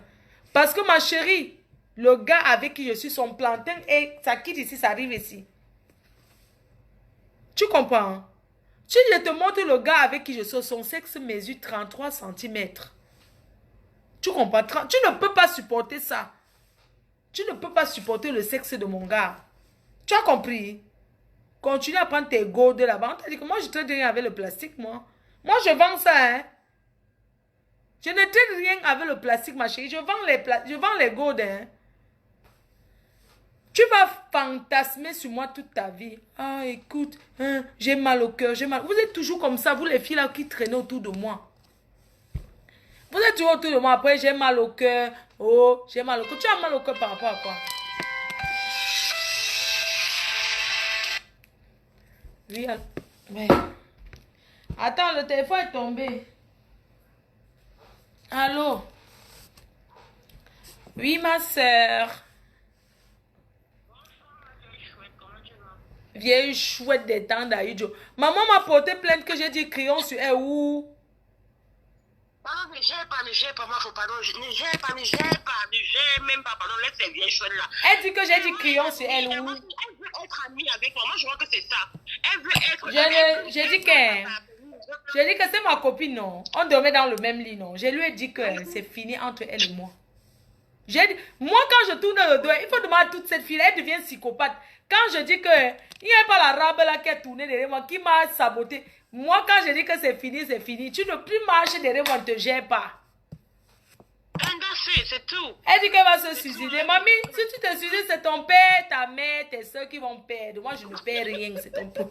Parce que ma chérie, le gars avec qui je suis, son plantain, et ça quitte ici, ça arrive ici. Tu comprends? Hein? Si je te montre le gars avec qui je suis, son sexe mesure 33 cm. Tu comprends? Tu ne peux pas supporter ça. Tu ne peux pas supporter le sexe de mon gars. Tu as compris? Continue à prendre tes gourdes là-bas. On t'a dit que moi, je traite rien avec le plastique, moi. Moi, je vends ça, hein. Je ne traite rien avec le plastique, ma chérie. Je vends les gourdes, hein. Tu vas fantasmer sur moi toute ta vie. Ah, écoute, hein, j'ai mal au cœur, j'ai mal. Vous êtes toujours comme ça, vous les filles là qui traînez autour de moi. Vous êtes toujours autour de moi. Après, j'ai mal au cœur. Oh, j'ai mal au cœur. Tu as mal au cœur par rapport à quoi? Oui, mais... Attends, le téléphone est tombé. Allô? Oui, ma soeur. Vieille chouette des temps d'Aïdjo. Maman m'a porté plainte que j'ai dit crayon sur elle. Où? Maman, ne gère pas, moi, faut pardon. Ne gère même pas, pardon. Laisse ces vieilles chouettes là. Elle dit que j'ai dit crayon sur elle. Où? Elle veut être amie avec moi. Moi, je vois que c'est ça. Elle veut être... J'ai dit que c'est ma copine, non. On dormait dans le même lit, non. Je lui ai dit que c'est fini entre elle et moi. Moi, quand je tourne le dos, il faut demander à toute cette fille, elle devient psychopathe. Quand je dis que il n'y a pas la rabe là qui est tournée derrière moi, qui m'a saboté. Moi, quand je dis que c'est fini, c'est fini. Tu ne peux plus marcher derrière moi, ne te gère pas. C'est tout. Elle dit qu'elle va se suicider. Mamie, si tu te suicides, c'est ton père, ta mère, tes soeurs qui vont perdre. Moi, je ne perds rien, c'est ton père.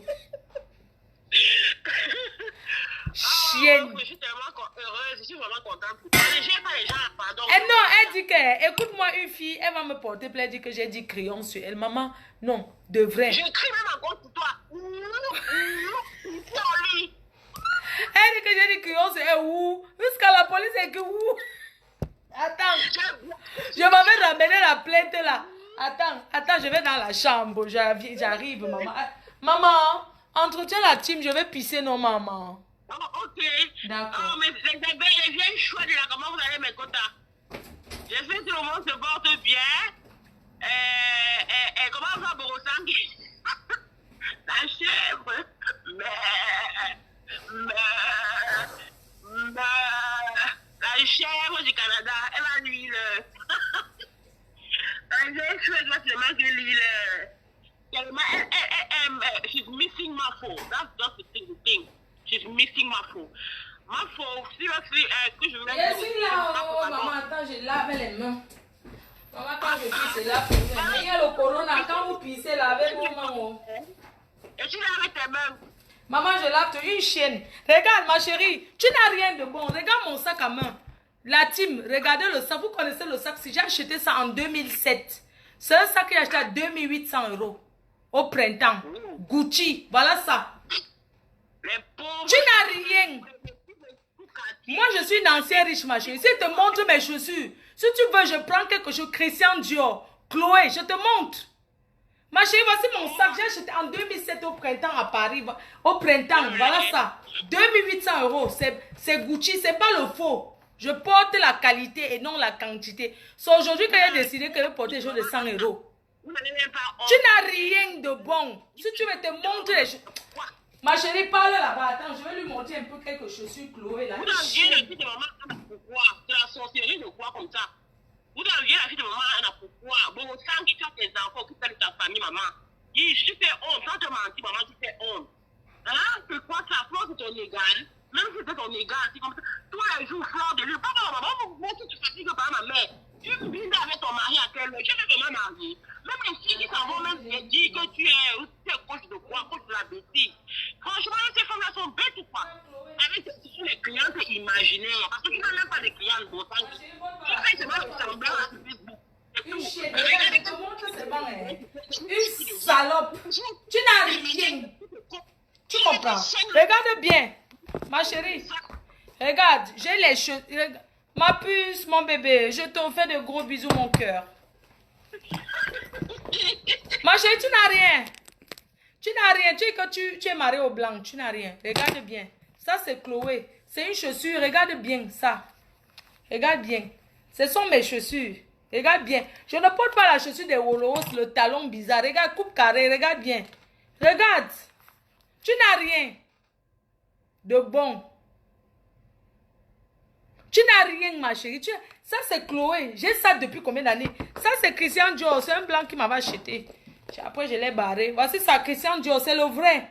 Chienne. Je suis tellement heureuse, je suis vraiment contente pour toi. Ne gère pas les gens, pardon. Non, elle dit que, écoute-moi, une fille, elle va me porter plainte, elle dit que j'ai dit crayon sur elle. Maman, non, de vrai. Je crie même encore pour toi. Elle dit que j'ai dit crayon sur elle, où? Jusqu'à la police, elle dit où? Attends, je m'avais ramené la plainte là. Attends, je vais dans la chambre, j'arrive, maman. Maman, entretiens la team, je vais pisser, non, maman. Oh, ok. D'accord. Oh, mais les vieilles chouettes là, comment vous allez mes quotas? J'espère que tout le monde se porte bien. Comment va Borosang? La chèvre. La chèvre du Canada, elle a l'huile. La vieille chouette là, c'est moi qui l'huile. She's missing my phone. That's just the thing. She's missing my phone. Ma phone, seriously, que je voulais dire. Je suis là, oh, maman, attends, je lave les mains. Maman, quand je pisse, c'est là. Il y a le corona, quand vous pissez, lavez vos mains. Oh. Et tu laves avec tes mains. Maman, je lave une chienne. Regarde, ma chérie, tu n'as rien de bon. Regarde mon sac à main. La team, regardez le sac. Vous connaissez le sac? Si j'ai acheté ça en 2007. C'est un sac que j'ai acheté à 2800 € au printemps. Gucci, voilà ça. Tu n'as rien. Moi, je suis une ancienne riche, ma chérie. Si je te montre mes chaussures, si tu veux, je prends quelque chose. Christian Dior, Chloé, je te montre. Ma chérie, voici mon sac. J'ai acheté en 2007 au printemps à Paris. Au printemps, voilà ça. 2800 €. C'est Gucci, c'est pas le faux. Je porte la qualité et non la quantité. C'est aujourd'hui que j'ai décidé que je porte des choses de 100 €. Tu n'as rien de bon. Si tu veux te montrer les choses. Ma chérie, parle là-bas. Attends, je vais lui montrer un peu quelques chaussures Chloé là. Vous enviez la fille de maman, pourquoi? C'est la sorcellerie de quoi comme ça? Vous enviez la fille de maman, pourquoi? Bon, sans que tu as tes enfants, que tu as ta famille, maman. Tu fais honte. Sans te mentir, maman, tu fais honte. Hein? C'est quoi ça? Flore, c'est ton égal. Même si c'est ton égal, c'est comme ça. Tous les jours, flore de lui. Papa, maman, moi, si tu fatigues par ma mère. Tu vis avec ton mari à quelle heure? Tu es vraiment marié. Même les filles qui s'en vont même dire que tu es coach de quoi? Coach de la bêtise. Franchement, ces femmes-là sont bêtes ou pas? Avec les clientes imaginaires. Parce que tu n'as même pas de clientes beaux. Tu fais seulement le semblant à Facebook. Une chienne. Regarde, je te montre c'est bon, hein. Une salope. Tu n'as rien. Tu comprends? Regarde bien. Ma chérie. Regarde, j'ai les cheveux. Ma puce, mon bébé, je te fais de gros bisous, mon cœur. Ma chérie, tu n'as rien. Tu n'as rien. Tu es que tu es mariée au blanc. Tu n'as rien. Regarde bien. Ça, c'est Chloé. C'est une chaussure. Regarde bien ça. Regarde bien. Ce sont mes chaussures. Regarde bien. Je ne porte pas la chaussure des Wolos, le talon bizarre. Regarde, coupe carré. Regarde bien. Regarde. Tu n'as rien. de bon. Tu n'as rien, ma chérie. Ça, c'est Chloé. J'ai ça depuis combien d'années? Ça, c'est Christian Dior. C'est un blanc qui m'avait acheté. Après, je l'ai barré. Voici ça, Christian Dior. C'est le vrai.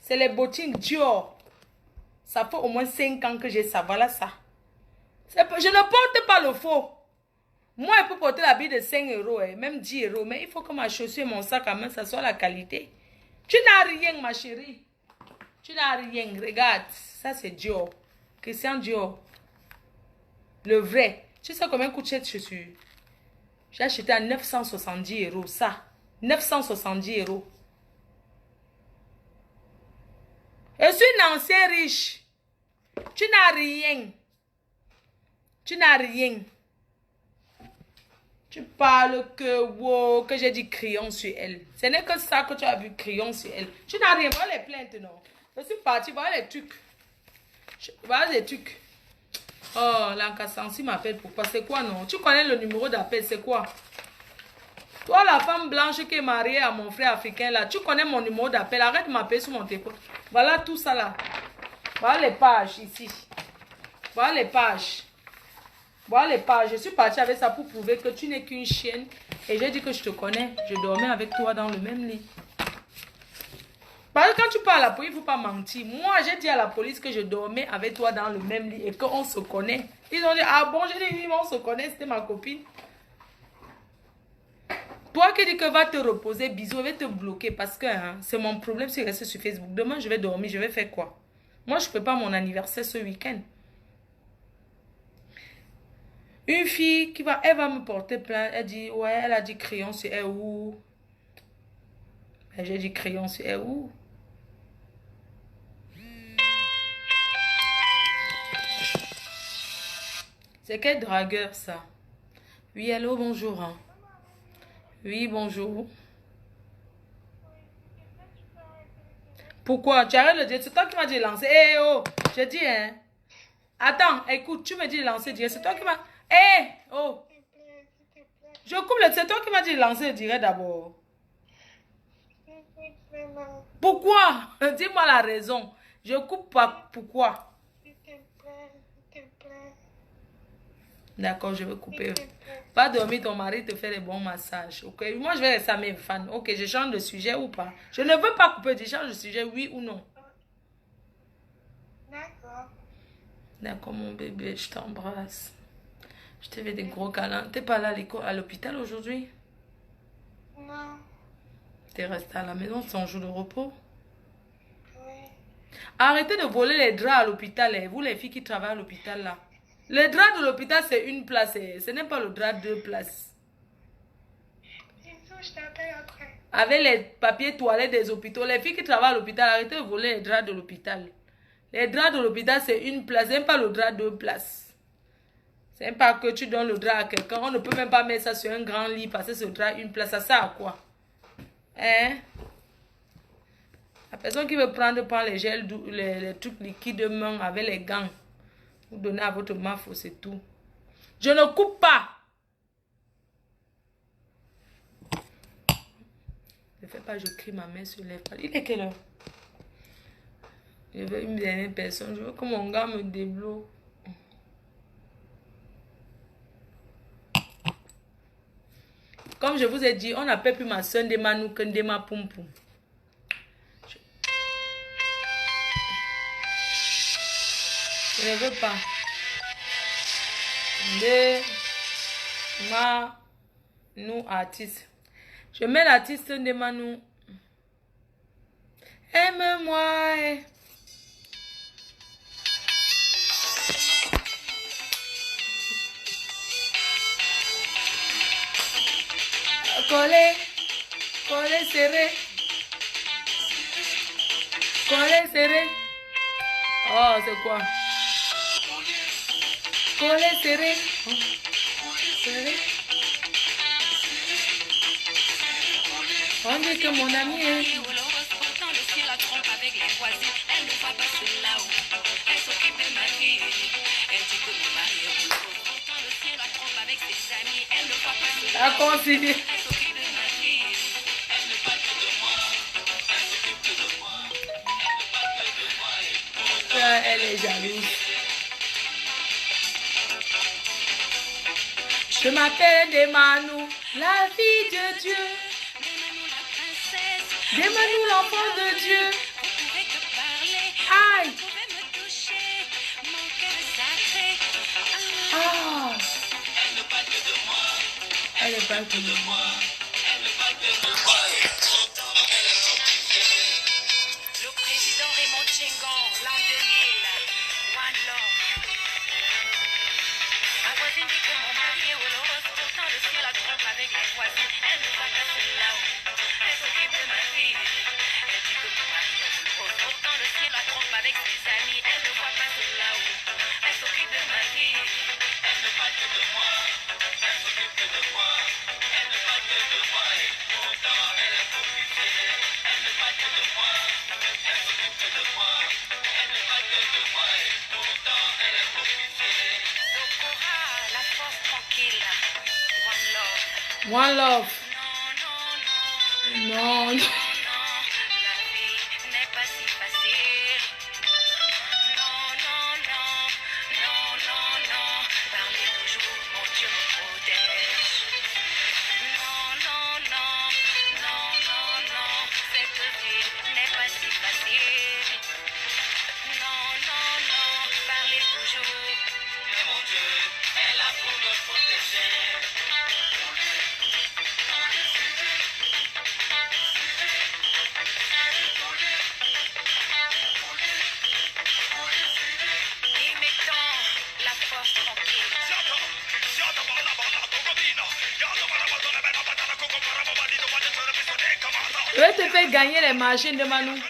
C'est les bottines Dior. Ça fait au moins 5 ans que j'ai ça. Voilà ça. Je ne porte pas le faux. Moi, je peux porter l'habit de 5 euros, même 10 euros. Mais il faut que ma chaussure et mon sac à main, ça soit la qualité. Tu n'as rien, ma chérie. Tu n'as rien. Regarde. Ça, c'est Dior. Christian Dior. Le vrai. Tu sais combien coûte cette chaussure? J'ai acheté à 970 euros. Ça. 970 euros. Je suis une ancienne riche. Tu n'as rien. Tu n'as rien. Tu parles que, wow, que j'ai dit crayon sur elle. Ce n'est que ça que tu as vu, crayon sur elle. Tu n'as rien. Voilà les plaintes, non. Je suis partie. Voilà les trucs. Voilà les trucs. Oh, l'Ankassansi m'appelle. Pourquoi? C'est quoi, non? Tu connais le numéro d'appel, c'est quoi? Toi, la femme blanche qui est mariée à mon frère africain, là, tu connais mon numéro d'appel. Arrête de m'appeler sur mon téléphone. Voilà tout ça, là. Voilà les pages, ici. Voilà les pages. Voilà les pages. Je suis partie avec ça pour prouver que tu n'es qu'une chienne. Et j'ai dit que je te connais. Je dormais avec toi dans le même lit. Parce que quand tu parles à la police, il ne faut pas mentir. Moi, j'ai dit à la police que je dormais avec toi dans le même lit et qu'on se connaît. Ils ont dit, ah bon, j'ai dit, oui, on se connaît, c'était ma copine. Toi qui dis que va te reposer, bisous, je vais te bloquer parce que hein, c'est mon problème si je reste sur Facebook. Demain, je vais dormir, je vais faire quoi? Moi, je ne fais pas mon anniversaire ce week-end. Une fille qui va, elle va me porter plainte. Elle dit, ouais, elle a dit crayon sur elle où? J'ai dit crayon sur elle où? C'est quel dragueur ça? Oui, allô, bonjour. Hein. Oui, bonjour. Pourquoi? Tu arrêtes de dire, c'est toi qui m'as dit lancer. Eh oh, je dis, hein. Attends, écoute, tu me dis lancer direct. C'est toi qui m'as... Eh oh. Je coupe le... C'est toi qui m'as dit lancer direct d'abord. Pourquoi? Dis-moi la raison. Je coupe pas. Pourquoi? D'accord, je vais couper. Va dormir, ton mari te fait des bons massages. Ok, moi je vais rester à mes fans. Ok, je change de sujet ou pas? Je ne veux pas couper, je change de sujet, oui ou non? D'accord. D'accord, mon bébé, je t'embrasse. Je te fais des gros câlins. T'es pas là à l'hôpital aujourd'hui? Non. T'es resté à la maison, c'est ton jour de repos? Oui. Arrêtez de voler les draps à l'hôpital, vous les filles qui travaillent à l'hôpital là. Le drap de l'hôpital, c'est une place. Ce n'est pas le drap de 2 places. Bisous, je t'appelle après. Avec les papiers toilettes des hôpitaux, les filles qui travaillent à l'hôpital, arrêtez de voler les draps de l'hôpital. Les draps de l'hôpital, c'est une place. Ce n'est pas le drap de 2 places. Ce n'est pas que tu donnes le drap à quelqu'un. On ne peut même pas mettre ça sur un grand lit parce que ce drap une place. Ça sert à quoi? Hein? La personne qui veut prendre les gels, les trucs liquides de main avec les gants. Vous donnez à votre mafo, c'est tout. Je ne coupe pas. Ne fais pas, je crie ma main sur les pales. Il est quelle heure? Je veux une dernière personne. Je veux que mon gars me débloque. Comme je vous ai dit, on n'appelle plus ma soeur Ndema nous que Ndema Poum Poum. Je ne veux pas. Ndema nous artiste. Je mets l'artiste Ndema nous. Aime-moi. Collé, collé serré. Collé serré. Oh, c'est quoi? Collé serré. Oh. Serré. On dit que mon ami est... La consigne. elle est jalouse. Je m'appelle Demanou, la fille de Dieu. Demanou, l'enfant de Dieu. Aïe. Ah. Elle est pas que de moi. Le président Raymond Tchengon, l'an 2000, One Love. Ma voisine dit que mon mari est heureuse, pourtant le ciel la trompe avec les voisins. Elle ne va pas se là-haut, elle s'occupe de ma fille. Elle dit que mon mari est heureuse, pourtant le ciel la trompe avec ses amis. Elle ne voit pas se là-haut, elle s'occupe de ma fille. Elle ne parle que de moi, elle s'occupe que de moi. Elle ne parle que de moi et pourtant elle est compliquée. Elle ne parle que de moi, elle s'occupe que de moi. Elle ne parle que de moi et pourtant elle est compliquée. Sokora, la force tranquille. One love. One love. Non, Non. non, la vie n'est pas si facile. Non, non, non, non, non, non. Parlez toujours, mon Dieu me protège. Non, non, non, non, non, non. Cette vie n'est pas si facile. Non, non, non. Parlez toujours. Mais mon Dieu est là pour me protéger. Et mettons la force tranquille. Je vais te faire gagner les machines de Manu.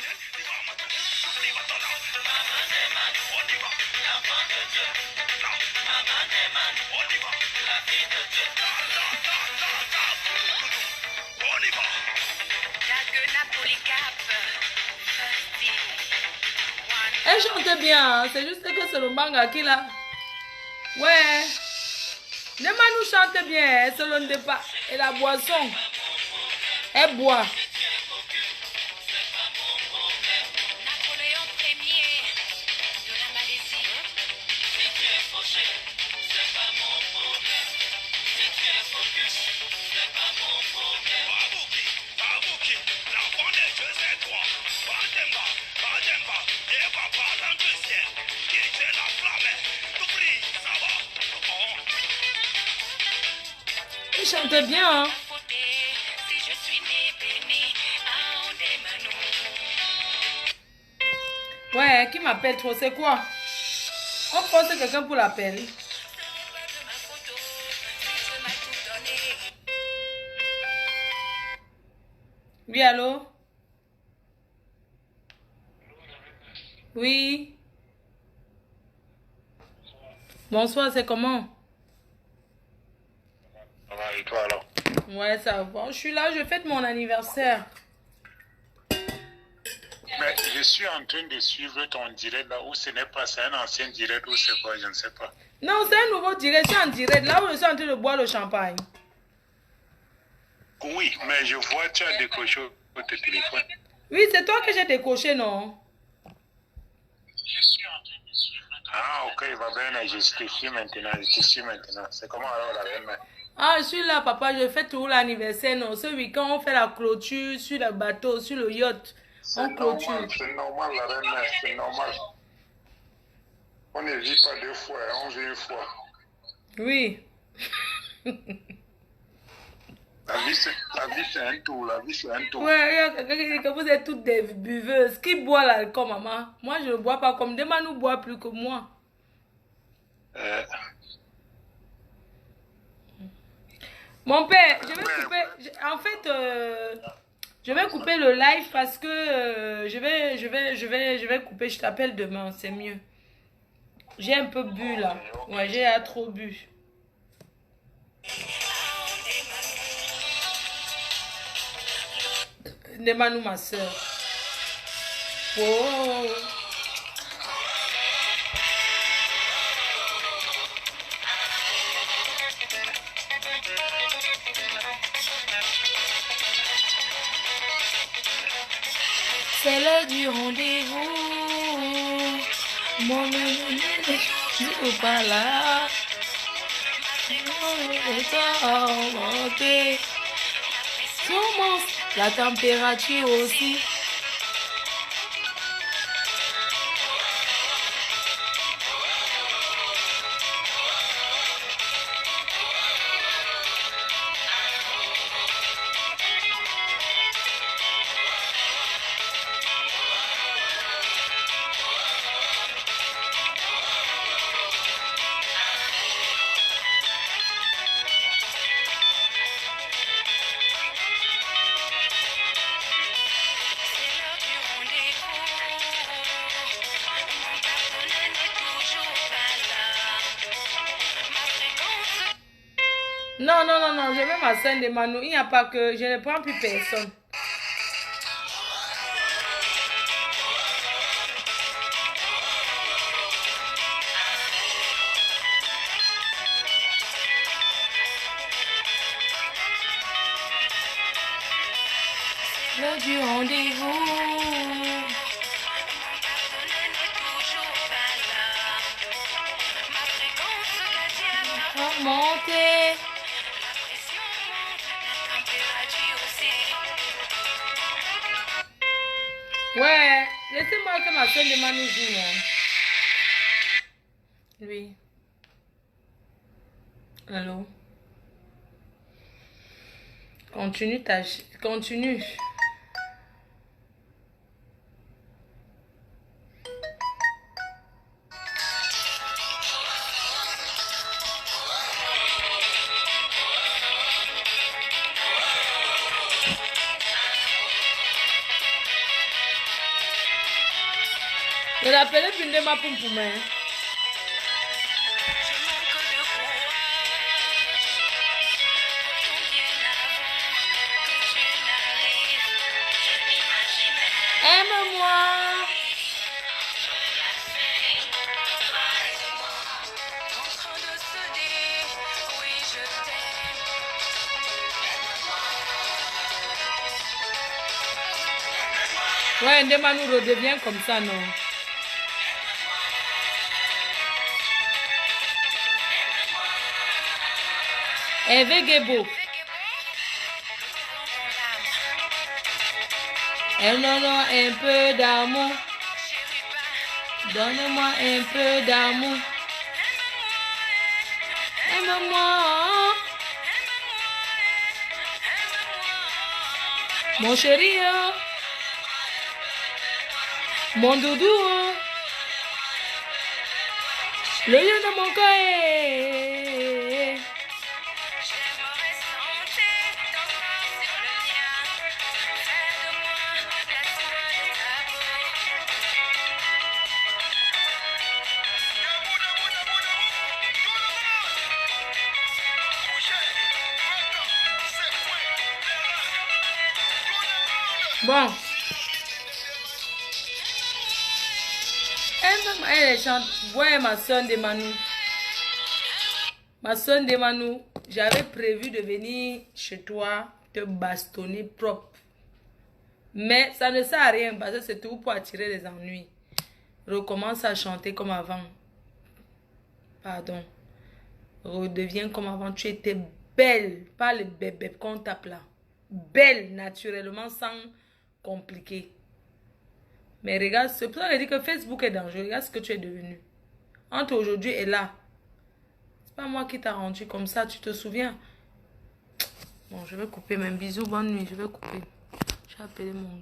Elle chante bien, hein. C'est juste que c'est le manga qui l'a. Ouais. Le Manu chante bien, elle se l'onde pas. Et la boisson, elle boit. Napoléon Ier de la Malaisie. Si tu es fauché, c'est pas mon problème. Si tu es focus, c'est pas mon problème. Babuki, l'enfant des dieux c'est toi. Bademba, Eva parlant du ciel. Qui la flamme, tout brille, ça va. Elle chante bien, hein. Si je suis né béni, à Ondemano. Ouais, qui m'appelle trop, c'est quoi? On pense quelqu'un pour l'appeler. Oui, allô? Oui. Bonsoir, c'est comment? Ça va, et toi alors? Ouais, ça va. Je suis là, je fête mon anniversaire. Mais je suis en train de suivre ton direct là où ce n'est pas, c'est un ancien direct ou c'est quoi, je ne sais pas. Non, c'est un nouveau direct, c'est en direct, là où je suis en train de boire le champagne. Oui, mais je vois tu as décroché au téléphone. Oui, c'est toi que j'ai décoché, non? Je suis en train de suivre. Ah, ok, va bien, je te suis maintenant, C'est comment alors la reine? Ah, je suis là, papa, je fais tout l'anniversaire, non? Ce week-end, on fait la clôture sur le bateau, sur le yacht. On clôture. C'est normal, la reine, c'est normal. On ne vit pas deux fois, on vit une fois. Oui. La vie, c'est un tour, la vie, c'est un tour. Ouais, il y a quelqu'un qui dit que vous êtes toutes des buveuses. Qui boit l'alcool, maman? Moi, je ne bois pas comme Demanou boit plus que moi. Mon père, je vais couper. En fait, je vais couper le live parce que je vais couper. Je t'appelle demain, c'est mieux. J'ai un peu bu là. Ouais, j'ai trop bu. Demanou, ma soeur. Oh. C'est l'heure du rendez-vous. Mon dis pas là. La température aussi. Non, non, non, non, je vais ma scène de Manu. Il n'y a pas que... Je ne prends plus personne. L'heure du rendez-vous. Monter. Ouais, laissez-moi que ma soeur de Manu joue, non? Lui. Allô? Continue ta... Continue. Je l'appelais Pindema Pumpoumé. Aime-moi. Ouais, Ndema nous redevient comme ça, non? Evegebo. Donne-moi un peu d'amour. Donne-moi un peu d'amour. Aime-moi. Mon chéri. Mon doudou. Le lion de mon cœur. Bon. Elle chante. Ouais, ma soeur de Manu. Ma soeur de Manu, j'avais prévu de venir chez toi te bastonner propre. Mais ça ne sert à rien parce que c'est tout pour attirer les ennuis. Recommence à chanter comme avant. Pardon. Redeviens comme avant. Tu étais belle. Pas le bébé qu'on tape là. Belle, naturellement, sans compliqué. Mais regarde, c'est pour ça que je dis que Facebook est dangereux. Regarde ce que tu es devenu. Entre aujourd'hui et là. C'est pas moi qui t'a rendu comme ça, tu te souviens? Bon, je vais couper. Même bisous, bonne nuit. Je vais couper. Je vais appeler mon gars.